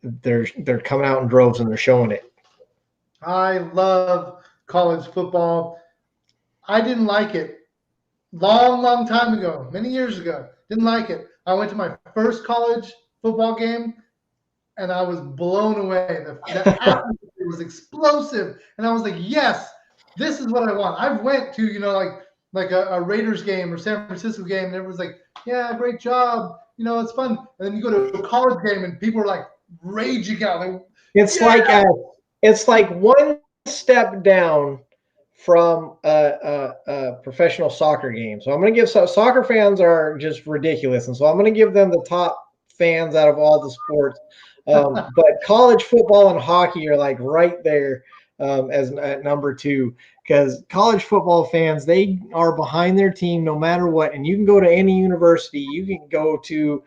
S1: they're coming out in droves and they're showing it.
S2: I love college football. I didn't like it long time ago, many years ago. Didn't like it. I went to my first college football game, and I was blown away. The atmosphere was explosive, and I was like, "Yes, this is what I want." I've went to like a Raiders game or San Francisco game, and everyone's like, "Yeah, great job. It's fun." And then you go to a college game, and people are like raging out. Like,
S1: it's like one step down from a professional soccer game. So I'm going to give soccer fans are just ridiculous. And so I'm going to give them the top fans out of all the sports. But college football and hockey are like right there as at number 2, because college football fans, they are behind their team no matter what. And you can go to any university. You can go to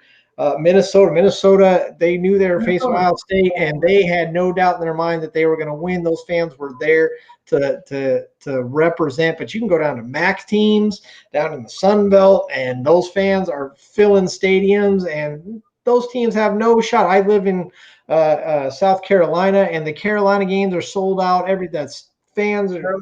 S1: Minnesota, they knew they were facing Ohio State, and they had no doubt in their mind that they were going to win. Those fans were there to represent. But you can go down to MAC teams down in the Sun Belt, and those fans are filling stadiums, and those teams have no shot. I live in South Carolina, and the Carolina games are sold out. Fans are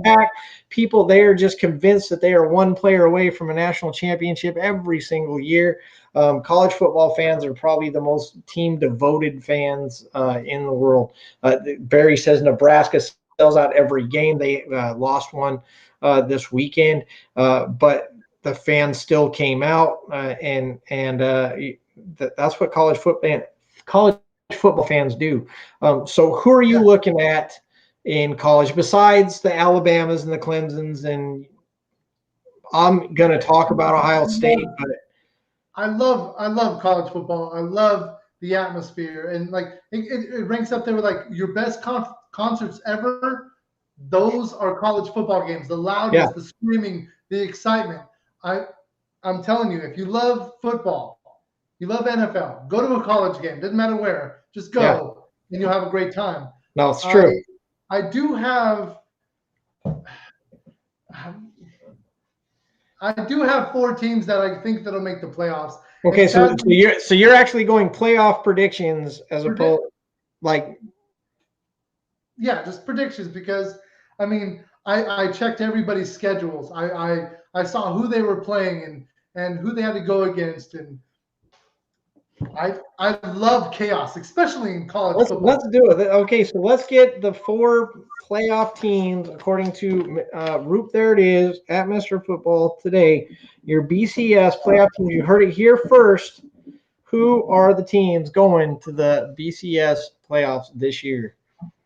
S1: packed. People, they are just convinced that they are one player away from a national championship every single year. College football fans are probably the most team-devoted fans in the world. Barry says Nebraska sells out every game. They lost one this weekend, but the fans still came out, and that's what college football fans do. So who are you looking at in college besides the Alabamas and the Clemsons? And I'm going to talk about Ohio State, but
S2: I love college football. I love the atmosphere, and like it ranks up there with like your best concerts ever, those are college football games. The loudness, the screaming, the excitement. I'm telling you, if you love football, you love NFL, go to a college game. Doesn't matter where. Just go, and you'll have a great time.
S1: No, it's true.
S2: I do have 4 teams that I think that'll make the playoffs.
S1: Okay, so you're actually going playoff predictions as opposed
S2: just predictions, because I mean I checked everybody's schedules. I saw who they were playing and who they had to go against, and I love chaos, especially in college football.
S1: Let's do it. Okay, so let's get the 4 playoff teams according to Roop. There it is at Mr. Football today. Your BCS playoff teams. You heard it here first. Who are the teams going to the BCS playoffs this year?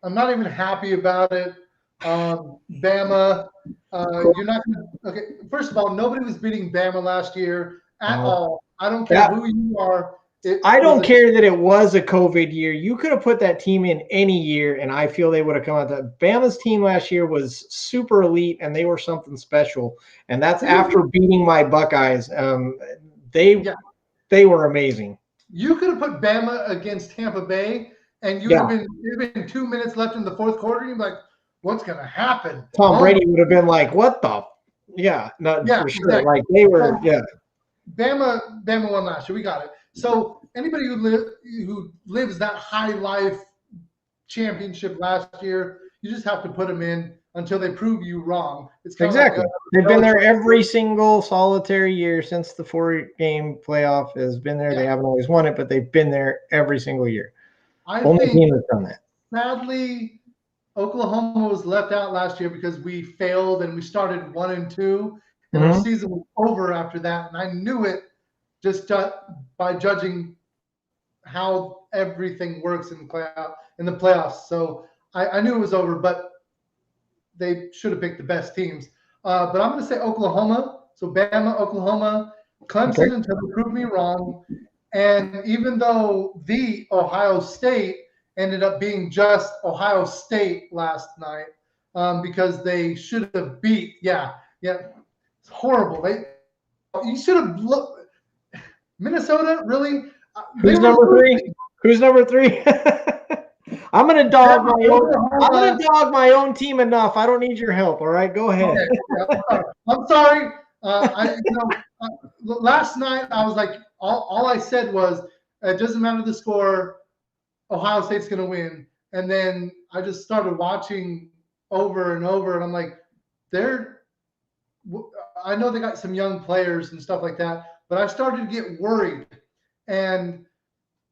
S2: I'm not even happy about it. Bama, you're not going to. Okay, first of all, nobody was beating Bama last year at all. I don't care who you are.
S1: I don't care that it was a COVID year. You could have put that team in any year, and I feel they would have come out. That Bama's team last year was super elite, and they were something special. And that's after beating my Buckeyes. They were amazing.
S2: You could have put Bama against Tampa Bay, and you'd have been 2 minutes left in the fourth quarter. You'd be like, "What's going to happen?"
S1: Tom Brady would have been like, "What the?" For sure. Exactly. Like they were,
S2: Bama won last year. We got it. So anybody who lives that high life championship last year, you just have to put them in until they prove you wrong. It's
S1: exactly. They've been there every single solitary year since the 4-game playoff has been there. They haven't always won it, but they've been there every single year. Only team that's done that.
S2: Sadly, Oklahoma was left out last year because we failed and we started 1-2, and our season was over after that. And I knew it just by judging how everything works in the playoffs. So I knew it was over, but they should have picked the best teams. But I'm going to say Oklahoma. So Bama, Oklahoma, Clemson until they prove me wrong. And even though the Ohio State ended up being just Ohio State last night because they should have beat. It's horrible. You should have looked. Minnesota, really?
S1: Who's number 3? Who's number 3? I'm gonna dog my own team enough. I don't need your help. All right, go ahead.
S2: Okay. I'm sorry. Last night I was like, all I said was, it doesn't matter the score. Ohio State's gonna win. And then I just started watching over and over, and I'm like, I know they got some young players and stuff like that, but I started to get worried. And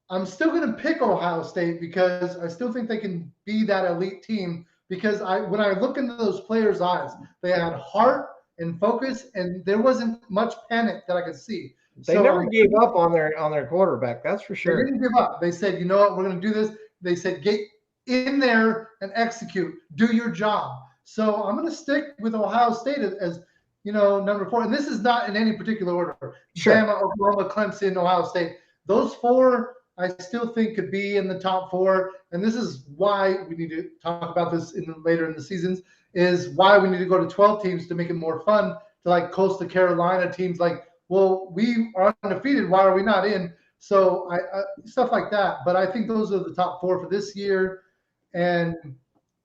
S2: I'm still going to pick Ohio State because I still think they can be that elite team, because when I look into those players' eyes, they had heart and focus, and there wasn't much panic that I could see.
S1: They never gave up on their quarterback, that's for sure.
S2: They didn't give up. They said, you know what, we're going to do this. They said, get in there and execute. Do your job. So I'm going to stick with Ohio State as number 4. And this is not in any particular order.
S1: Sure.
S2: Bama, Oklahoma, Clemson, Ohio State. Those 4 I still think could be in the top 4. And this is why we need to talk about this later in the seasons, is why we need to go to 12 teams to make it more fun, to like Coastal Carolina teams like, well, we are undefeated. Why are we not in? So stuff like that. But I think those are the top 4 for this year. And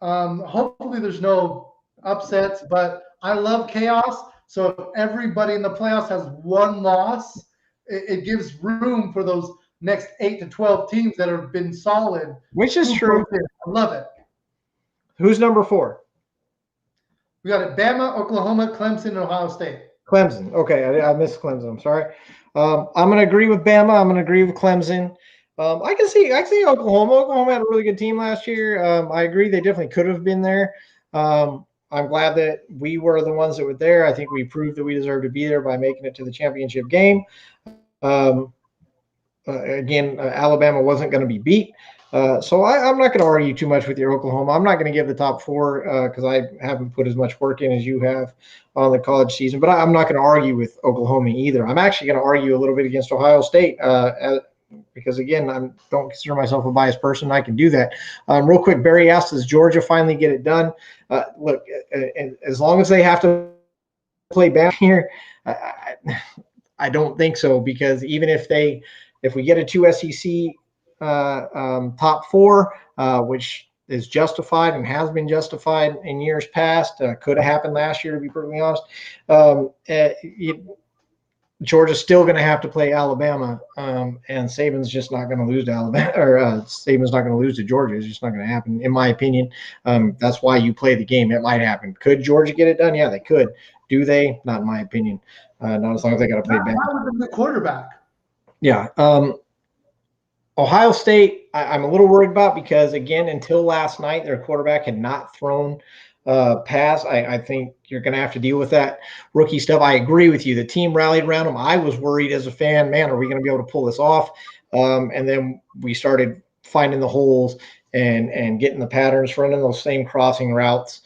S2: hopefully there's no upsets, but I love chaos. So if everybody in the playoffs has 1 loss, it gives room for those next 8 to 12 teams that have been solid.
S1: Which is true.
S2: I love it.
S1: Who's number 4?
S2: We got it: Bama, Oklahoma, Clemson, and Ohio State.
S1: Clemson. Okay, I missed Clemson. I'm sorry. I'm going to agree with Bama. I'm going to agree with Clemson. I can see Oklahoma. Oklahoma had a really good team last year. I agree. They definitely could have been there. I'm glad that we were the ones that were there. I think we proved that we deserve to be there by making it to the championship game. Again, Alabama wasn't going to be beat. So I'm not going to argue too much with your Oklahoma. I'm not going to give the top 4 because I haven't put as much work in as you have on the college season. But I'm not going to argue with Oklahoma either. I'm actually going to argue a little bit against Ohio State because again, I don't consider myself a biased person. I can do that. Real quick, Barry asked, does Georgia finally get it done? Look, as long as they have to play back here, I don't think so, because even if we get a 2 SEC top 4, which is justified and has been justified in years past, could have happened last year, to be perfectly honest. Georgia's still going to have to play Alabama, and Saban's just not going to lose to Alabama, or Saban's not going to lose to Georgia. It's just not going to happen, in my opinion. That's why you play the game. It might happen. Could Georgia get it done? Yeah, they could. Do they? Not in my opinion. Not as long as they got to play Bama.
S2: That was the quarterback.
S1: Yeah. Ohio State, I'm a little worried about, because, again, until last night, their quarterback had not thrown pass. I think you're going to have to deal with that rookie stuff. I agree with you. The team rallied around him. I was worried as a fan, man, are we going to be able to pull this off? And then we started finding the holes and getting the patterns, running those same crossing routes,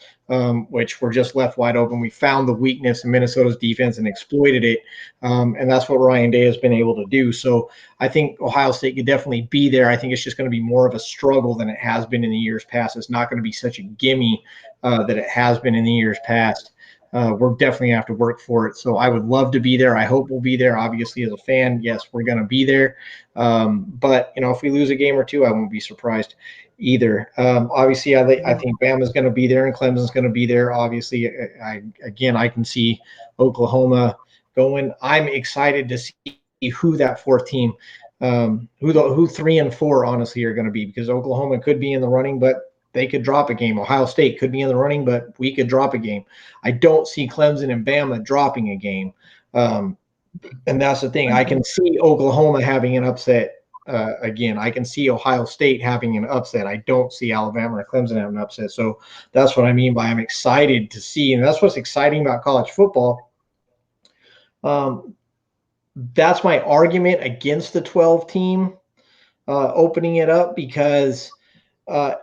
S1: which were just left wide open. We found the weakness in Minnesota's defense and exploited it. And that's what Ryan Day has been able to do. So I think Ohio State could definitely be there. I think it's just going to be more of a struggle than it has been in the years past. It's not going to be such a gimme that it has been in the years past. We're definitely going to have to work for it. So I would love to be there. I hope we'll be there. Obviously, as a fan, yes, we're going to be there. But, if we lose a game or two, I won't be surprised either. Obviously, I think Bama's going to be there and Clemson's going to be there. Obviously, I can see Oklahoma going. I'm excited to see who that fourth team, who 3 and 4 honestly are going to be, because Oklahoma could be in the running, but they could drop a game. Ohio State could be in the running, but we could drop a game. I don't see Clemson and Bama dropping a game. And that's the thing. I can see Oklahoma having an upset again. I can see Ohio State having an upset. I don't see Alabama or Clemson having an upset. So that's what I mean by I'm excited to see. And that's what's exciting about college football. That's my argument against the 12 team opening it up, because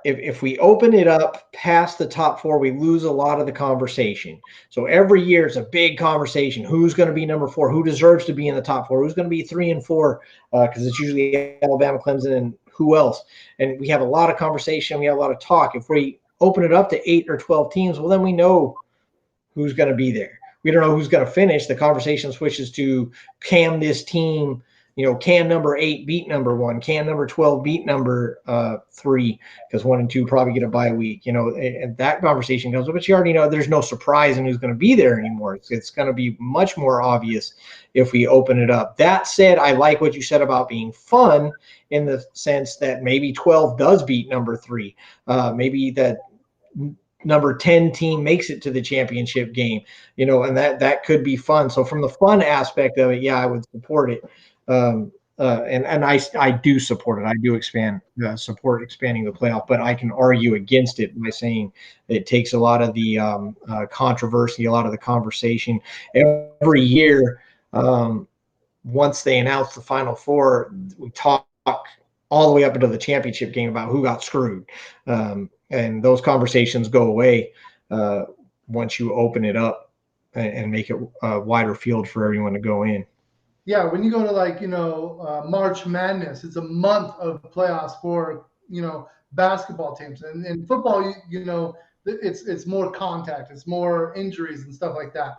S1: if we open it up past the top 4, we lose a lot of the conversation. So every year it's a big conversation. Who's going to be number 4? Who deserves to be in the top 4? Who's going to be 3 and 4? Because it's usually Alabama, Clemson, and who else? And we have a lot of conversation. We have a lot of talk. If we open it up to 8 or 12 teams, well, then we know who's going to be there. We don't know who's going to finish. The conversation switches to, can this team – can number 8 beat number 1? Can number 12 beat number 3? Because 1 and 2 probably get a bye week. And that conversation comes up. But you already know there's no surprise in who's going to be there anymore. It's going to be much more obvious if we open it up. That said, I like what you said about being fun, in the sense that maybe 12 does beat number 3. Maybe that number 10 team makes it to the championship game. And that could be fun. So from the fun aspect of it, yeah, I would support it. And I do support it. I do support expanding the playoff, but I can argue against it by saying it takes a lot of the controversy, a lot of the conversation every year. Once they announce the Final Four, we talk all the way up into the championship game about who got screwed, and those conversations go away once you open it up and make it a wider field for everyone to go in.
S2: Yeah, when you go to March Madness, it's a month of playoffs for basketball teams, and in football, it's more contact, it's more injuries and stuff like that.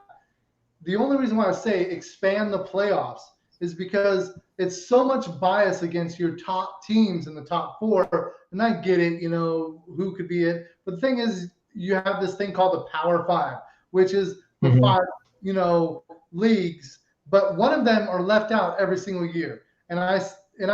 S2: The only reason why I say expand the playoffs is because it's so much bias against your top teams in the top 4, and I get it, who could be it. But the thing is, you have this thing called the Power 5, which is the 5 leagues. But one of them are left out every single year, and I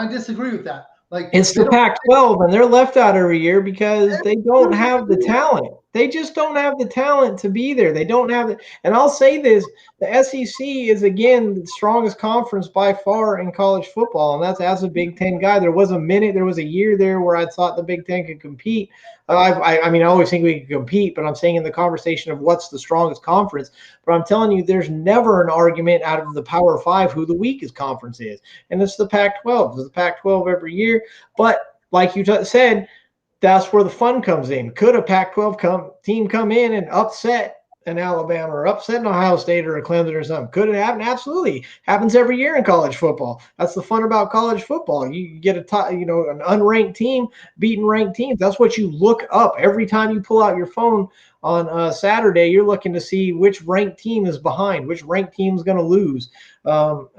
S2: disagree with that.
S1: It's the Pac-12, and they're left out every year because they don't have the talent. They just don't have the talent to be there. They don't have it. And I'll say this, the SEC is, again, the strongest conference by far in college football, and that's as a Big Ten guy. There was a year there where I thought the Big Ten could compete. I always think we could compete, but I'm saying in the conversation of what's the strongest conference. But I'm telling you, there's never an argument out of the Power 5 who the weakest conference is, and it's the Pac-12. It's the Pac-12 every year. But like you said, that's where the fun comes in. Could a Pac-12 team come in and upset an Alabama or upsetting Ohio State or a Clemson or something. Could it happen? Absolutely. Happens every year in college football. That's the fun about college football. You get an unranked team beating ranked teams. That's what you look up every time you pull out your phone on Saturday. You're looking to see which ranked team is behind, which ranked team is going to lose. So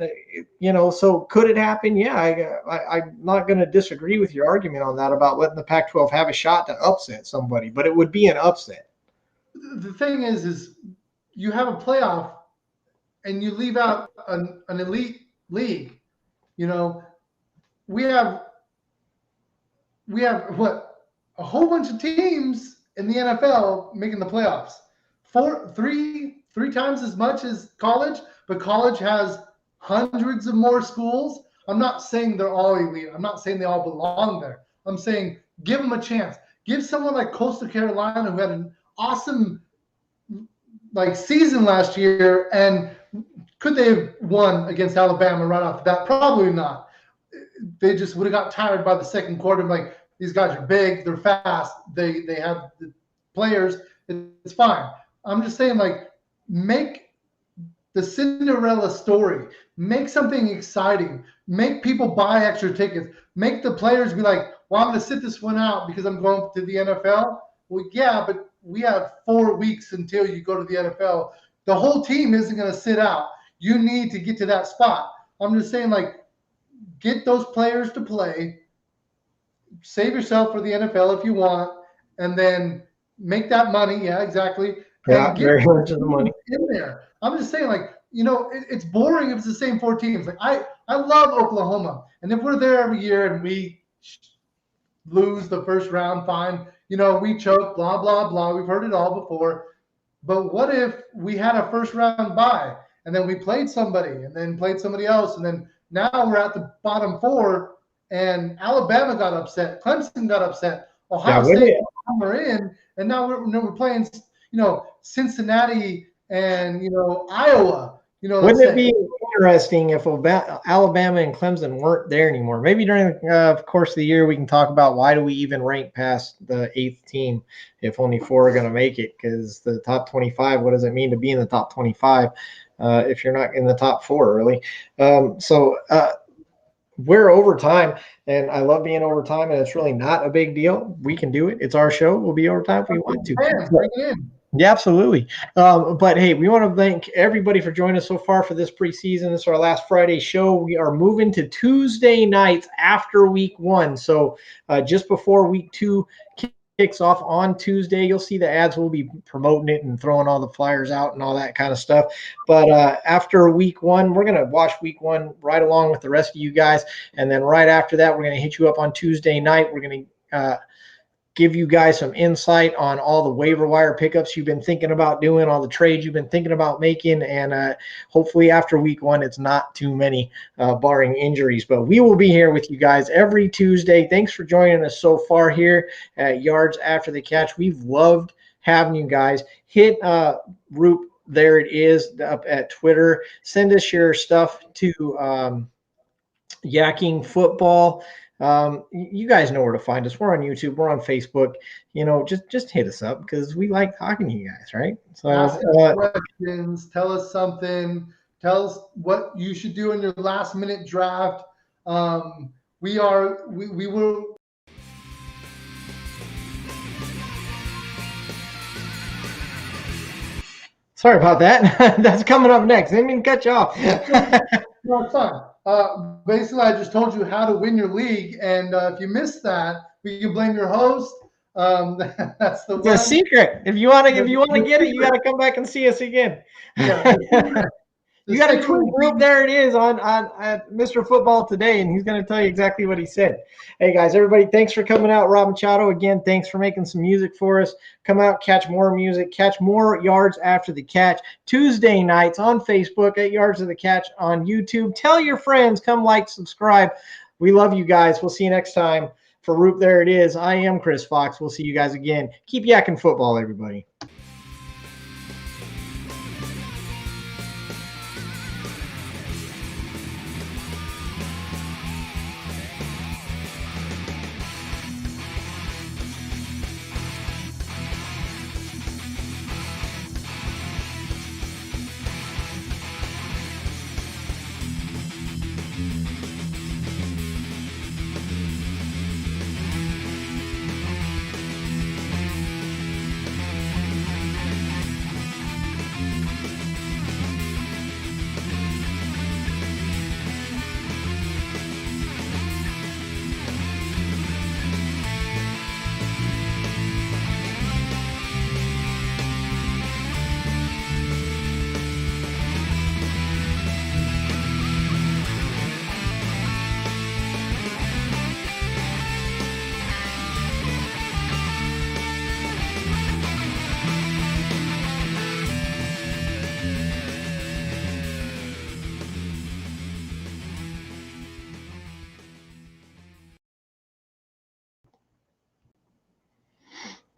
S1: could it happen? Yeah, I'm not going to disagree with your argument on that about letting the Pac-12 have a shot to upset somebody, but it would be an upset.
S2: The thing is you have a playoff and you leave out an elite league. We have what, a whole bunch of teams in the NFL making the playoffs. Three times as much as college, but college has hundreds of more schools. I'm not saying they're all elite. I'm not saying they all belong there. I'm saying give them a chance. Give someone like Coastal Carolina, who had an awesome season last year, and could they have won against Alabama right off the bat? Probably not. They just would have got tired by the second quarter. Like, these guys are big, they're fast, they have the players. It's fine. I'm just saying, make the Cinderella story. Make something exciting. Make people buy extra tickets. Make the players be like, well, I'm going to sit this one out because I'm going to the NFL. Well, yeah, but we have 4 weeks until you go to the NFL. The whole team isn't going to sit out. You need to get to that spot. I'm just saying, get those players to play. Save yourself for the NFL if you want, and then make that money. Yeah, exactly.
S1: Yeah, very much of the money
S2: in there. I'm just saying, it's boring if it's the same 4 teams. I love Oklahoma, and if we're there every year and we lose the first round, fine. We choke, blah, blah, blah. We've heard it all before. But what if we had a first round bye, and then we played somebody, and then played somebody else, and then now we're at the bottom 4, and Alabama got upset, Clemson got upset, Ohio State are in, and now we're playing, Cincinnati and Iowa.
S1: Wouldn't it be interesting if Alabama and Clemson weren't there anymore? Maybe during the course of the year we can talk about why do we even rank past the 8th team if only 4 are going to make it, because the top 25, what does it mean to be in the top 25 if you're not in the top 4, really? We're overtime, and I love being overtime, and it's really not a big deal. We can do it. It's our show. We'll be overtime if we want to.
S2: Bring it in.
S1: Yeah, absolutely. But hey, we want to thank everybody for joining us so far for this preseason. This is our last Friday show. We are moving to Tuesday nights after week 1. So just before week 2 kicks off on Tuesday, you'll see the ads. We'll be promoting it and throwing all the flyers out and all that kind of stuff. But after week 1, we're going to watch week 1 right along with the rest of you guys. And then right after that, we're going to hit you up on Tuesday night. We're going to give you guys some insight on all the waiver wire pickups you've been thinking about doing, all the trades you've been thinking about making, and hopefully after week 1, it's not too many, barring injuries. But we will be here with you guys every Tuesday. Thanks for joining us so far here at Yards After the Catch. We've loved having you guys. Hit Roop, there it is, up at Twitter. Send us your stuff to Yakking Football. You guys know where to find us. We're on YouTube. We're on Facebook. Just hit us up because we like talking to you guys, right? So
S2: ask questions. Tell us something. Tell us what you should do in your last minute draft. We will.
S1: Sorry about that. That's coming up next. I didn't mean to cut you off.
S2: No, it's fine. Basically, I just told you how to win your league, and if you missed that, you can blame your host. That's the
S1: a secret. If you want to get it, you got to come back and see us again.
S2: Yeah.
S1: You got to tweet Roop, there it is on Mr. Football Today, and he's going to tell you exactly what he said. Hey guys, everybody, thanks for coming out. Rob Machado, again, thanks for making some music for us. Come out, catch more music, catch more Yards After the Catch Tuesday nights on Facebook, at Yards of the Catch on YouTube. Tell your friends, come like, subscribe. We love you guys. We'll see you next time. For Roop, there it is. I am Chris Fox. We'll see you guys again. Keep yakking football, everybody.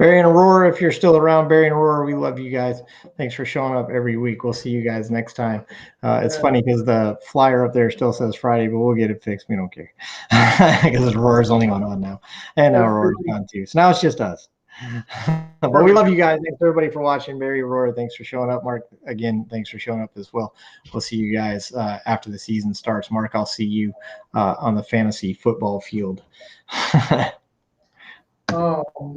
S1: Barry and Aurora, if you're still around, Barry and Aurora, we love you guys. Thanks for showing up every week. We'll see you guys next time. It's funny because the flyer up there still says Friday, but we'll get it fixed. We don't care because Aurora's only on now, and now Aurora's gone too. So now it's just us. But we love you guys. Thanks everybody for watching. Barry, Aurora, thanks for showing up. Mark, again, thanks for showing up as well. We'll see you guys after the season starts. Mark, I'll see you on the fantasy football field.
S2: Oh no.